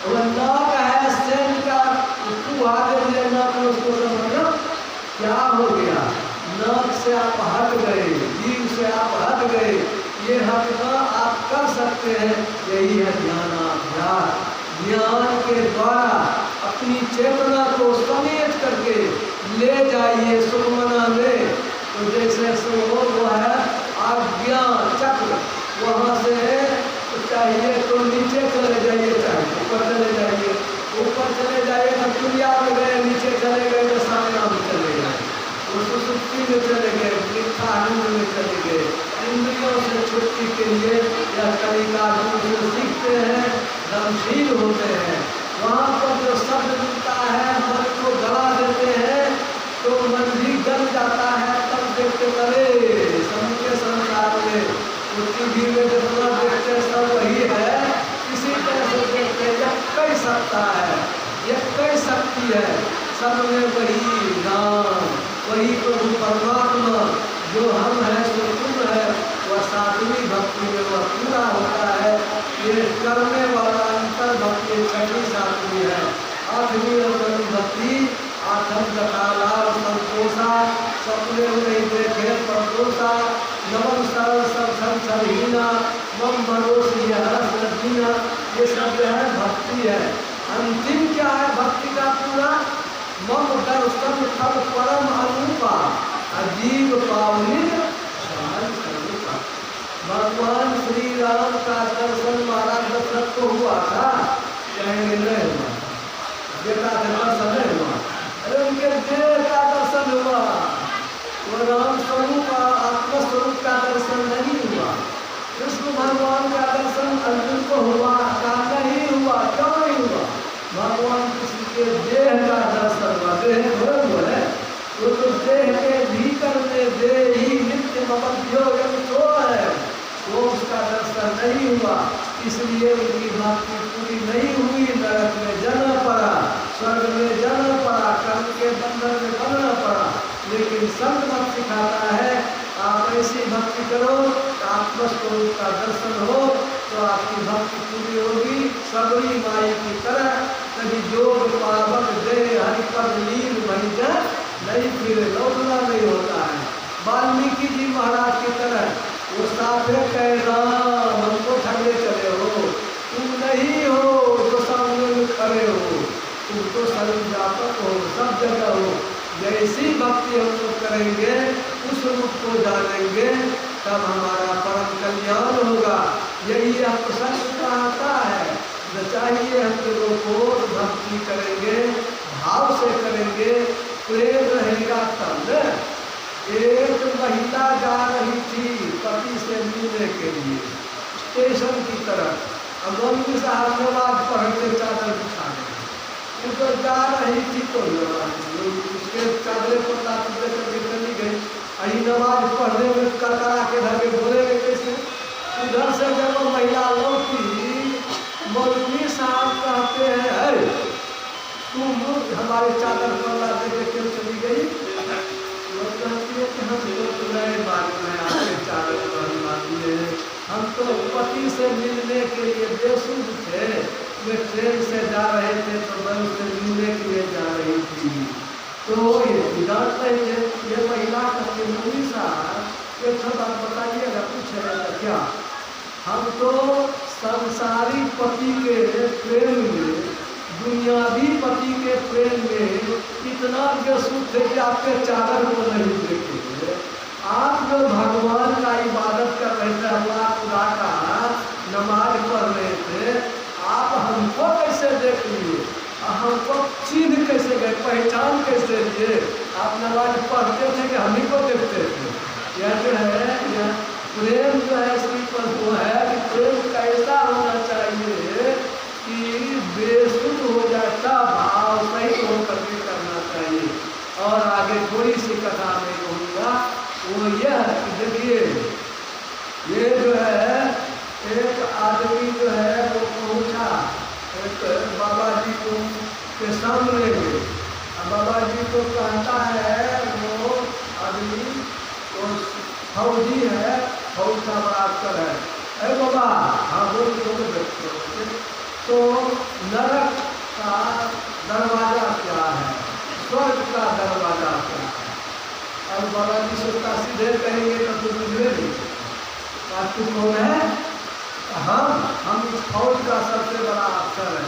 और नाक है सेंट का फुहा दे दीजिए नाक में, उसको समझो क्या हो गया। नाक से आप हट गए, जीव से आप हट गए, ये हटना आप कर सकते हैं। यही है ध्यानाभ्यास। ज्ञान के द्वारा अपनी चेतना को समेट करके ले जाइए सुमना में। तो जैसे वो है आज्ञान चक्र, वहाँ से तो चाहिए तो नीचे चले जाइए, चाहे ऊपर चले जाइए, ऊपर चले जाइए तो दुनिया में गए, नीचे चले गए तो सामना में चले गए, सुसुप्ति में चले गए, आनंद में चले गए। इंद्रियों से छुट्टी के लिए या तरीका जो सीखते हैं, धर्मशील होते हैं, वहाँ पर जो शब्द मिलता है मन को गला देते हैं, तो मन भी गल जाता है। तब देखते करे समूचे संसार में टीवी में जितना देखते सब वही है, इसी तरह से देखते हैं कई सत्ता है, ये कई शक्ति है, सब में वही नाम, वही प्रभु परमात्मा जो हम हैं सो तुम है, वह 7वीं भक्ति में वह पूरा होता है। ये करने वाला अंतर भक्ति छठी सातवीं है। आठवीं और भक्ति आठम कथालाभ संतोषा सपने नहीं देखे परदोषा नमन सरल सब संसहीना मम भरोसी हरस नदीना। ये सब जो है भक्ति है। अंतिम क्या है भक्ति का पूरा? मम दर्शन फल परम अनुपा अजीब पावनी स्वरूपा। भगवान श्री राम का दर्शन महाराज दशरथ को हुआ था, कहेंगे नहीं हुआ, बेटा का दर्शन नहीं हुआ। अरे उनके देह का दर्शन हुआ, वो राम स्वरूप आत्मस्वरूप का दर्शन नहीं हुआ। कृष्ण भगवान का दर्शन अर्जुन को हुआ, का नहीं हुआ। क्यों नहीं हुआ? भगवान कृष्ण के देह का दर्शन हुआ। देह थोड़ा हुआ है, वो तो देह के भीतर में दे ही नित्य ममत्यो तो है, वो उसका दर्शन नहीं हुआ। इसलिए उनकी भक्ति पूरी नहीं हुई। नरक में जन्म पड़ा, स्वर्ग में जन्म पड़ा, कर्म के बंधन में बनना पड़ा। लेकिन संत मत सिखाता है आप ऐसी भक्ति करो, आत्मस्वरूप का दर्शन हो तो आपकी भक्ति पूरी होगी। सबरी माई की तरह कभी जोग पावक दे हरिपद लीन बन जा नहीं, फिर लौटना नहीं होता है। वाल्मीकि जी महाराज की तरह वो साफे कह राम हमको ठगने चले हो, तुम नहीं हो जो सामने में खड़े हो, तुम तो सर्वव्यापक हो, सब जगह हो। जैसी भक्ति हम लोग करेंगे उस रूप को जानेंगे तब हमारा परम कल्याण होगा। यही आपको सत्य कहता है। न चाहिए हम लोगों को भक्ति करेंगे, भाव से करेंगे, प्रेम रहेगा तब न। एक महिला जा रही थी पति से मिलने के लिए स्टेशन की तरफ, अब मौलवी साहब नमाज पढ़ते चादर बिछा गए, ऊपर जा रही थी तो उसके चादरे पर लाते करके चली गई। अही नमाज पढ़ने में कड़कड़ा के धर के बोलेंगे कैसे? उधर से जब वो महिला लौटी, मौलवी साहब कहते हैं तुम हमारे चादर पर लाते के क्यों चली गई? हम तो पति से मिलने के लिए बेसुध थे, वे ट्रेन से जा रहे थे तो मैं उससे मिलने के लिए जा रही थी। तो ये डांट रही है ये महिला कहती मौलवी साहब एक बात बताइएगा, पूछेगा क्या? हम तो संसारी पति के प्रेम में, दुनियावी पति के प्रेम में इतना बेसुध थे कि आपके चादर को नहीं देखेंगे। आप जो भगवान का इबादत कर रहे थे, अल्लाह खुदा का नमाज पढ़ रहे थे, आप हमको कैसे देख लिए? हमको चिन्ह कैसे गए, पहचान कैसे लिए? आप नमाज पढ़ते थे कि हम ही को देखते थे? यह जो है यह प्रेम जो है श्री पर वो है कि प्रेम कैसा होना चाहिए कि बेसुध हो जाता, भाव सही होकर के करना चाहिए। और आगे थोड़ी सी कथा में कहूँगा वो यह कि देखिए ये जो है एक आदमी जो है वो पहुँचा एक बाबा जी को के सामने में। बाबा जी को कहता है वो आदमी वो फौजी है, फौज का बड़ा अफसर है। अरे बाबा हाँ बोल तो नरक का दरवाजा क्या है, स्वर्ग का दरवाजा क्या है? अब बाबा जी सोचता सीधे कहेंगे तो तुम बुझे नहीं तू कौन है? हम इस फौज का सबसे बड़ा अफसर है।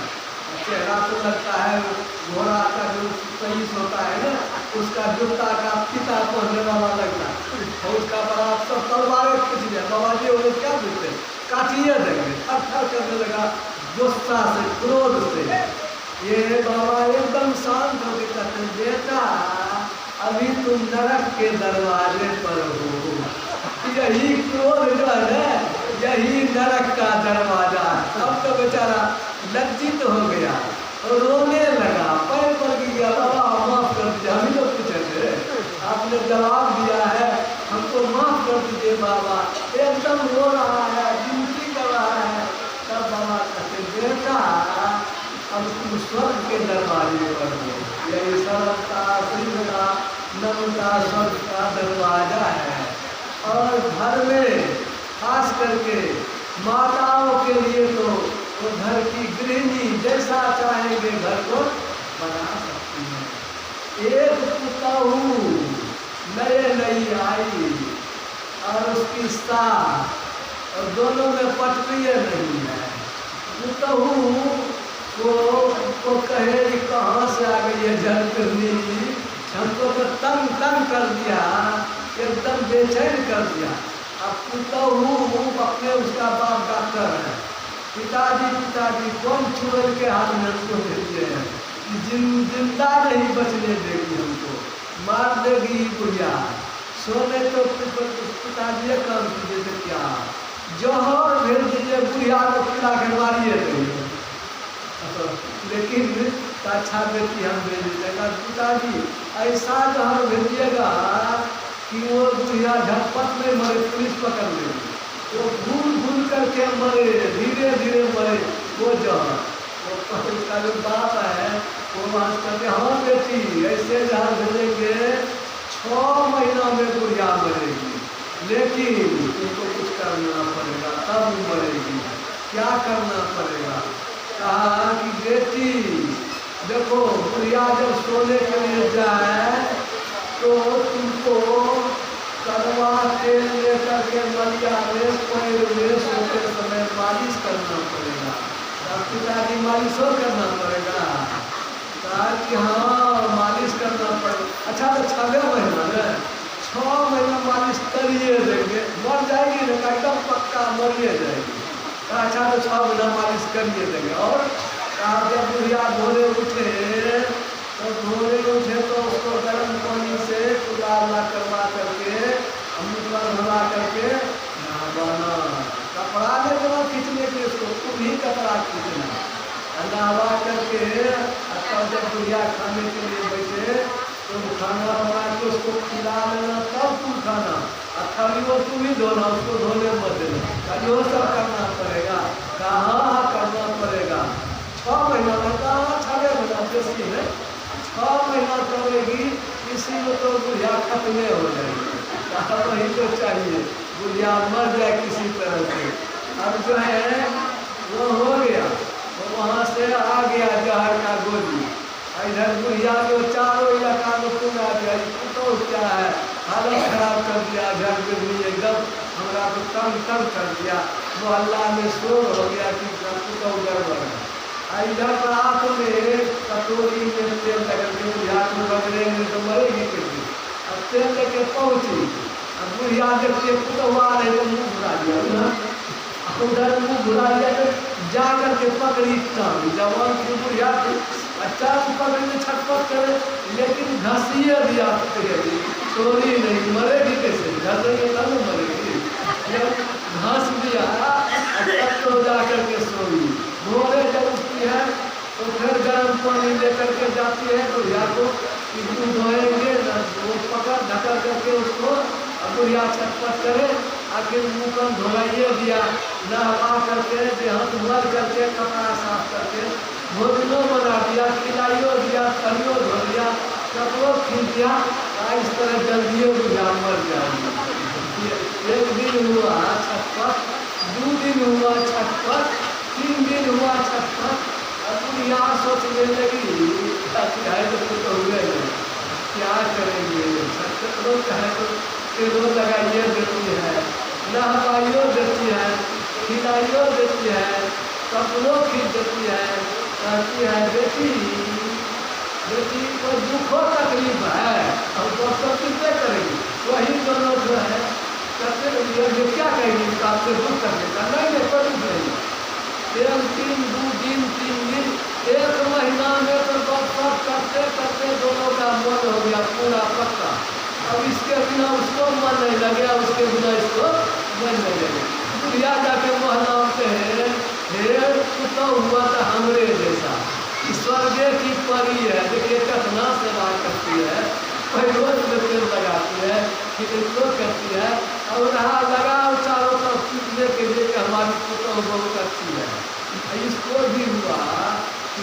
चेहरा तो लगता है घोड़ा का जो रईस होता है ना, उसका जूता का पिता पहनने वाला लगता है। फौज का बड़ा अफसर तलवारें खींच लिया, बाबा जी उन्हें क्या बोलते काटिए देंगे, थर करने लगा गुस्सा से, क्रोध से। ये बाबा एकदम शांत होकर कहते बेटा अभी तुम नरक के दरवाजे पर हो, यही क्रोध जो है यही नरक का दरवाजा है। अब तो बेचारा लज्जित हो गया, रोने लगा, पैर पड़ गया, बाबा माफ कर दीजिए, हम ही लोग पूछे थे, आपने जवाब दिया है, हमको माफ कर दीजिए बाबा। एकदम रो रहा है, विनती कर रहा है। तब बाबा कहते बेटा अब तुम स्वर्ग के दरवाजे पर हो, यही सरलता श्रृंखला नमता स्वर्ग का दरवाजा है। और घर में खास करके माताओं के लिए तो वो घर की गृहिणी जैसा चाहेंगे घर को बना सकती है। एक पुतहू नई आई और उसकी सास, और दोनों में पटरिए नहीं है। पुतहू को कहे कहाँ से आ गई है जलकर्णी, हमको तो तंग कर दिया, एकदम बेचैन कर दिया। अब पुतहू अपने उसका बाप डॉक्टर है, पिताजी कौन चुड़ैल के हाथ में हमको भेजे हैं, जिंदा नहीं बचने देगी, हमको मार देगी बुढ़िया। सोने तो पिताजी काम कीजिए तो क्या जौहर भेज दीजिए, बुढ़िया को पिला के मारिए देंगे। लेकिन अच्छा बेटी हम भेज देगा पिताजी, ऐसा जहर भेजिएगा कि वो बुढ़िया झटपट में मरे, पुलिस पकड़ लेगी, वो भूल करके मरे, धीरे धीरे मरे वो जहर। उसका जो बाप है वो वहाँ कहते हाँ बेटी ऐसे जहर भेजेंगे 6 महीना में बुढ़िया मरेगी, लेकिन तुमको कुछ करना पड़ेगा तब मरेगी। क्या करना पड़ेगा? कहा कि बेटी देखो बुढ़िया जब सोने के लिए जाए तो तुमको कड़वा तेल लेकर के मलिया में पैर में सोते समय मालिश करना पड़ेगा। पिताजी मालिश हो करना पड़ेगा? कहा कि हाँ मालिश करना पड़ेगा। अच्छा तो 6 महीना में 6 महीना मालिश करिए देंगे, मर जाएगी ना एकदम पक्का मरिए जाएगी। अच्छा तो 6 महीना मालिश करिए देंगे। और कहा जब बुढ़िया भोरे उठे तो उसको गर्म पानी से कुदाला करवा करके मुँह धुला करके नहवाना, कपड़ा ले देना खींचने के, उसको तुम ही कपड़ा खींचना, नहवा करके। तब जब बुढ़िया खाने के लिए बैठे तुम खाना बना के उसको खिला लेना, तब तुम खाना, और थलियों तुम ही धोना, उसको धोने मत देना, थलियों सब करना पड़ेगा। कहाँ करना पड़ेगा? 6 महीना में, कहाँ 6 महीना बेसी है, 6 महीना करेगी, इसी में तो बुढ़िया खत्म हो जाएगी। कहा वही तो चाहिए, बुढ़िया मर जाए किसी तरह से। अब जो है वो हो गया, वो वहाँ से आ गया जहर का गोली, इधर बुढ़िया जो चारों इलाका में पूरा गया, तो क्या है हालत खराब कर दिया, घर में एकदम हमारा को तंग कर दिया, मोहल्ला में शोर हो गया कि तो गड़बड़ है। इधर रात में कटोरी में तेल लगा के बुढ़िया को बगले में तो मरेगी कैसे। अब तेल लेके पहुँची, अब बुढ़िया देखते पुतवा रहे तो मुँह घुरा दिया, उधर मुँह घुरा दिया तो जा करके पकड़ी टांग, जवान की बुढ़िया अच्छा पकड़ने छटपट करे, लेकिन घसीए दिया सोरी नहीं, मरेगी कैसे, घसेंगे तब मरेगी। घास दिया तो जा करके सोई। भोरे जब उठती है तो फिर गर्म पानी लेकर के जाती है बुढ़िया को कि दूध धोएंगे, वो पकड़ ढका करके उसको, अब बुढ़िया छटपट करे, आखिर मुँह कम धोलाइए दिया, नहवा करके देहात भर करके कपड़ा साफ करके भोजनों बना दिया, खिलाइयो दिया, थलियो धो दिया, कपड़ों खींच दिया, इस तरह जल्दियों बुढ़िया मर जाएगी। एक दिन हुआ छटपट, 2 दिन हुआ छटपट, 3 दिन हुआ छटपट। अब बुढ़िया सोचने लगी तो हुए क्या करेंगे, छटपट है तो तेलों लगाइए देती है, नहवाइयो देती है, खिलाइयो देती है, कपड़ों खींच देती है, कहती है बेटी को दुखों तकलीफ है, हम डॉक्टर कितने करेंगे, वही दोनों जो है करते रहिए, क्या कहेंगे आपसे दुख करने का, नहीं कोई दुख नहीं। 1 दिन 2 दिन 3 दिन 1 महीना में तो सब करते दोनों का मन हो गया पूरा पक्का। अब इसके बिना उसको मन नहीं लगेगा, उसके बिना इसको मन नहीं लगेगा। बुढ़िया जाके मोहल्ला पे तो हुआ था हमरे जैसा, स्वर्गे की परी है, देखिए कितना सेवा करती है, रोज में तेल लगाती है, कितनी करती है, और रहा लगाओ चारों तरफ पीटने के लिए कि हमारी पुतौ बहुत अच्छी है। इसको भी हुआ कि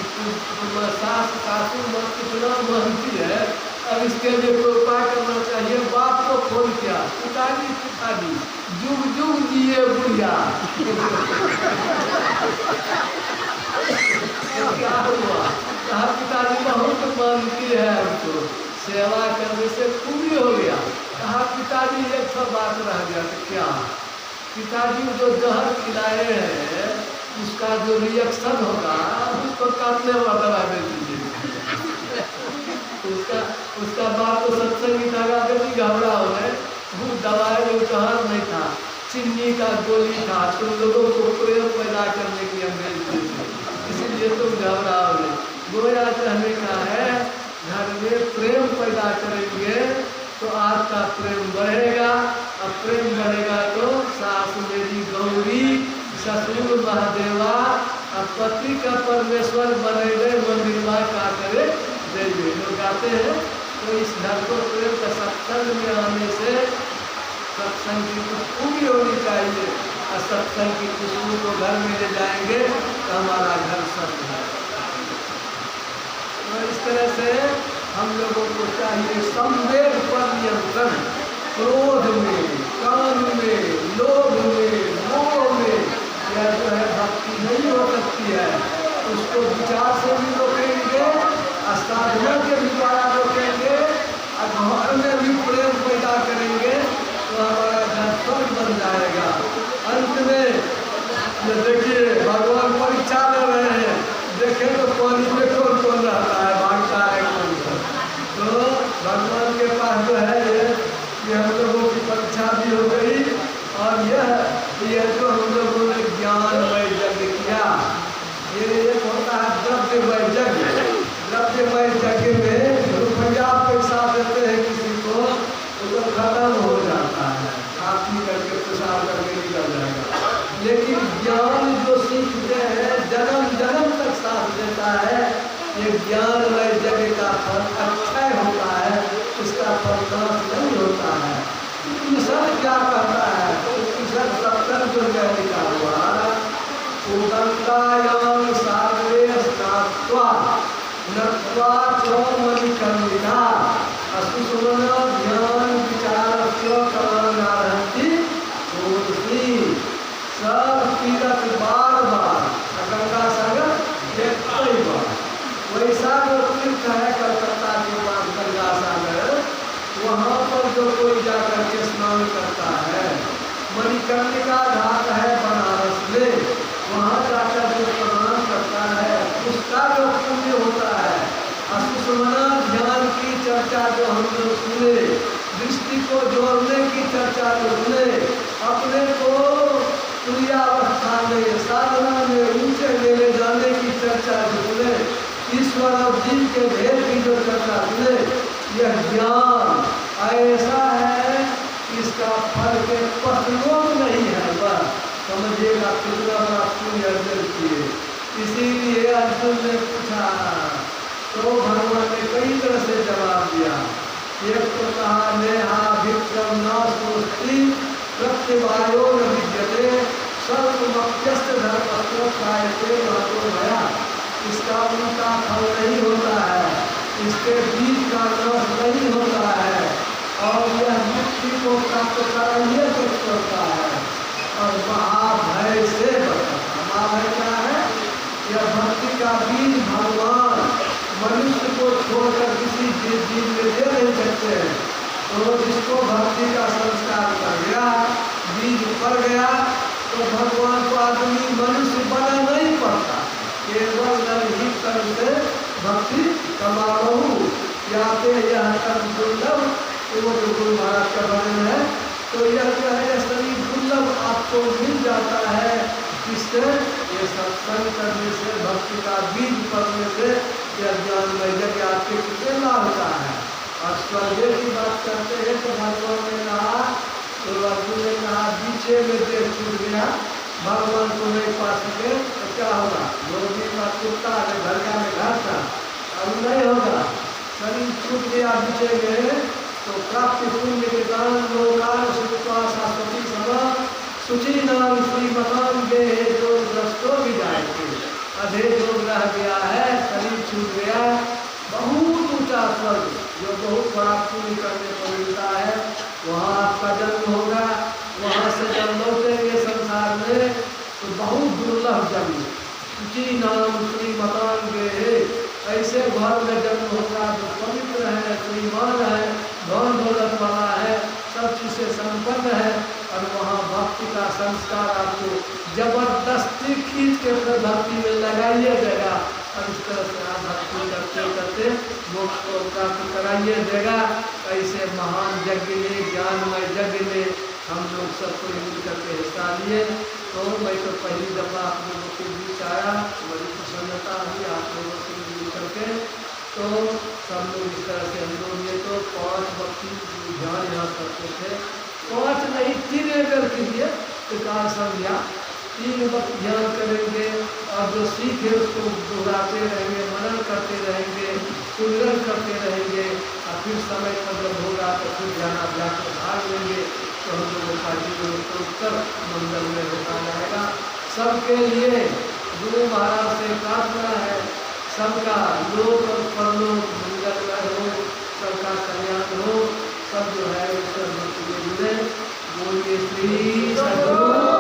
सासू मत कितना मानती है, अब इसके लिए कोई उपाय करना चाहिए। बाप को फोन किया, पिताजी जुग जुग जी ये बुढ़िया। क्या हुआ? कहा पिताजी बहुत मानती है हमको, सेवा करने से पूरी हो गया। कहा पिताजी एक सब बात रह गया। तो क्या? पिताजी जो जहर खिलाए हैं उसका जो रिएक्शन होगा उसको काटने वाला दवा दे दीजिए। उसका बाप तो सत्संग की धागा दे दी, घबराओ है। वो दवाई में जहर नहीं था, चीनी का गोली था। तुम लोगों को प्रेम पैदा करने की अंग्रेज थे, इसीलिए तुम घबराओ नहीं। गोया कहने का है घर में प्रेम पैदा करेंगे तो आपका प्रेम बढ़ेगा, और प्रेम बढ़ेगा तो सास मेरी गौरी, ससुर महादेवा, और पति का परमेश्वर बनेगे मंदिर में का करे देंगे। लोग गाते हैं। तो इस घर को प्रेम का सत्संग में आने से सत्संग की कुछ खूबी होनी चाहिए, और सत्संग की खुशबू को घर में ले जाएंगे तो हमारा घर सत्य है। तो इस तरह से हम लोगों को चाहिए संवेग पर नियंत्रण। क्रोध में, काम में, लोभ में, मोह में यह जो है भक्ति नहीं हो सकती है। उसको विचार से भी रोकेंगे, साधना के भी द्वारा रोकेंगे, और घर में भी प्रेम पैदा करेंगे तो हमारा घर स्वर्ग बन जाएगा। अंत में ये देखिए भगवान परीक्षा ले रहे हैं। देखें तो पानी में कौन कौन रहता है, भागता है कौन कौन। तो भगवान के पास जो है ये हम लोगों की परीक्षा भी हो गई। और यह जो हम लोगों ने ज्ञानमय यज्ञ किया, ये एक होता है द्रव्यमय यज्ञ। द्रव्यमय यज्ञ में रुपया पैसा देते हैं किसी को तो खत्म हो जाता है, काफी करके प्रसाद करके निकल जाएगा। लेकिन ज्ञान जो सीखते हैं जन्म जन्म तक साथ देता है। ये ज्ञानमय यज्ञ का फल अक्षय होता है, इसका फल नाश नहीं होता है। ईश्वर क्या कहता है? ईश्वर सत्तर जो लिखा हुआ उदंतायाम सागरे स्नात्वा नत्वा चौमनिकर्मिका असुसुमना ध्यान विचारस्य कलानारहति रोदसी। सब तीरथ बार बार गंगा सागर कई बार। वैसा जो तीर्थ है कलकत्ता के पास गंगा सागर, वहाँ पर जो कोई जाकर के स्नान करता है, मणिकर्णिका घाट है बनारस में, वहाँ जाकर जो प्रणाम करता है उसका जो पुण्य होता है। असुसुमना ध्यान की चर्चा जो हम लोग सुने, दृष्टि को जोड़ने की चर्चा जो सुने, अपने को तुर्यावस्था में साधना में ऊंचे ले जाने की चर्चा जो सुने, ईश्वर और जीव के भेद की जो चर्चा सुने, यह ज्ञान ऐसा है इसका फल के पसलों नहीं है। बस समझिएगा कितना बड़ा पुण्य अर्जन किए। इसीलिए अर्जुन ने पूछा तो भगवान ने कई तरह से जवाब दिया। एक तो कहा नेहा विक्रम न सोचती प्रत्यवायो न विद्यते सर्वमप्यस्त धर्मस्व खायते महत्व भया। इसका उनका फल नहीं होता है, इसके बीज का नाश नहीं होता है, और यह मुक्ति को प्राप्त कराइए करता है, और महाभय से बचता। महाभय क्या है? यह भक्ति का बीज भगवान मनुष्य को छोड़कर किसी जीव में दे नहीं सकते हैं। तो जिसको भक्ति का संस्कार कर गया, बीज पड़ गया, तो भगवान को आदमी मनुष्य बना नहीं पड़ता। केवल नरहित कर्म से भक्ति कमाऊ याते यह कर्म दुर्लभ, वो गुरु महाराज का वर्णन है। तो यह जो है शरीर दुर्लभ आपको मिल जाता है, जिससे ये सत्संग करने से, भक्ति का बीज पड़ने से यह ज्ञानमय यज्ञ आपके कितने लाभ होता है। और स्वर्ग की बात करते हैं तो भगवान ने कहा, तो अर्जुन ने कहा बीचे में देह छूट गया, भगवान को नहीं पा सके तो क्या होगा? लोभी का कुत्ता है, घर का में घर का, अब नहीं होगा। शरीर छूट गया बीचे में तो प्राप्ति पुण्य के दान लोकान सुखा शाश्वती सदा सुची नाम श्री मकान गे जो दस्तों भी जाएंगे। अधे जो रह गया है, शरीर छूट गया, बहुत ऊंचा स्वर्ग जो बहुत बड़ा पुण्य करने को मिलता है, वहाँ आपका जन्म होगा, वहाँ से जब लौटेंगे बहुत दुर्लभ जन्म, जी नाम श्रीमतान गे, ऐसे घर में जन्म होगा जो पवित्र है, श्रीमान है, धन दौलत वाला है, सब चीज से संपन्न है, और वहाँ भक्ति का संस्कार आपको जबरदस्ती खींच के अपने भक्ति में लगाइए देगा, और इस तरह से आप भक्ति करते करते मोक्ष को प्राप्त कराइए देगा। ऐसे महान यज्ञ में, ज्ञानमय यज्ञ में हम लोग सबको मिल करके हिस्सा लिए। तो मैं तो पहली दफ़ा आप लोगों के बीच आया, बड़ी प्रसन्नता हुई आप लोगों से मिल करके। तो सब लोग इस तरह से हम लोग ये तो 5 भक्ति ध्यान यहाँ करते थे, 5 नहीं 3 बेर कीजिए, प्रकार संध्या 3 वक्त ध्यान करेंगे, और जो सीखे उसको दोहराते रहेंगे, मनन करते रहेंगे, सुमिरन करते रहेंगे, और फिर समय पर जब होगा तो फिर ध्यानाभ्यास में भाग लेंगे, तो हम लोगों का जीवन उत्तर मंगल में होता रहेगा। सबके लिए गुरु महाराज से प्रार्थना है, सबका लोक और परलोक मंगलमय हो, सबका कल्याण हो, सब जो है ईश्वर भक्ति में जुड़े। बोलिए श्री सद्गुरु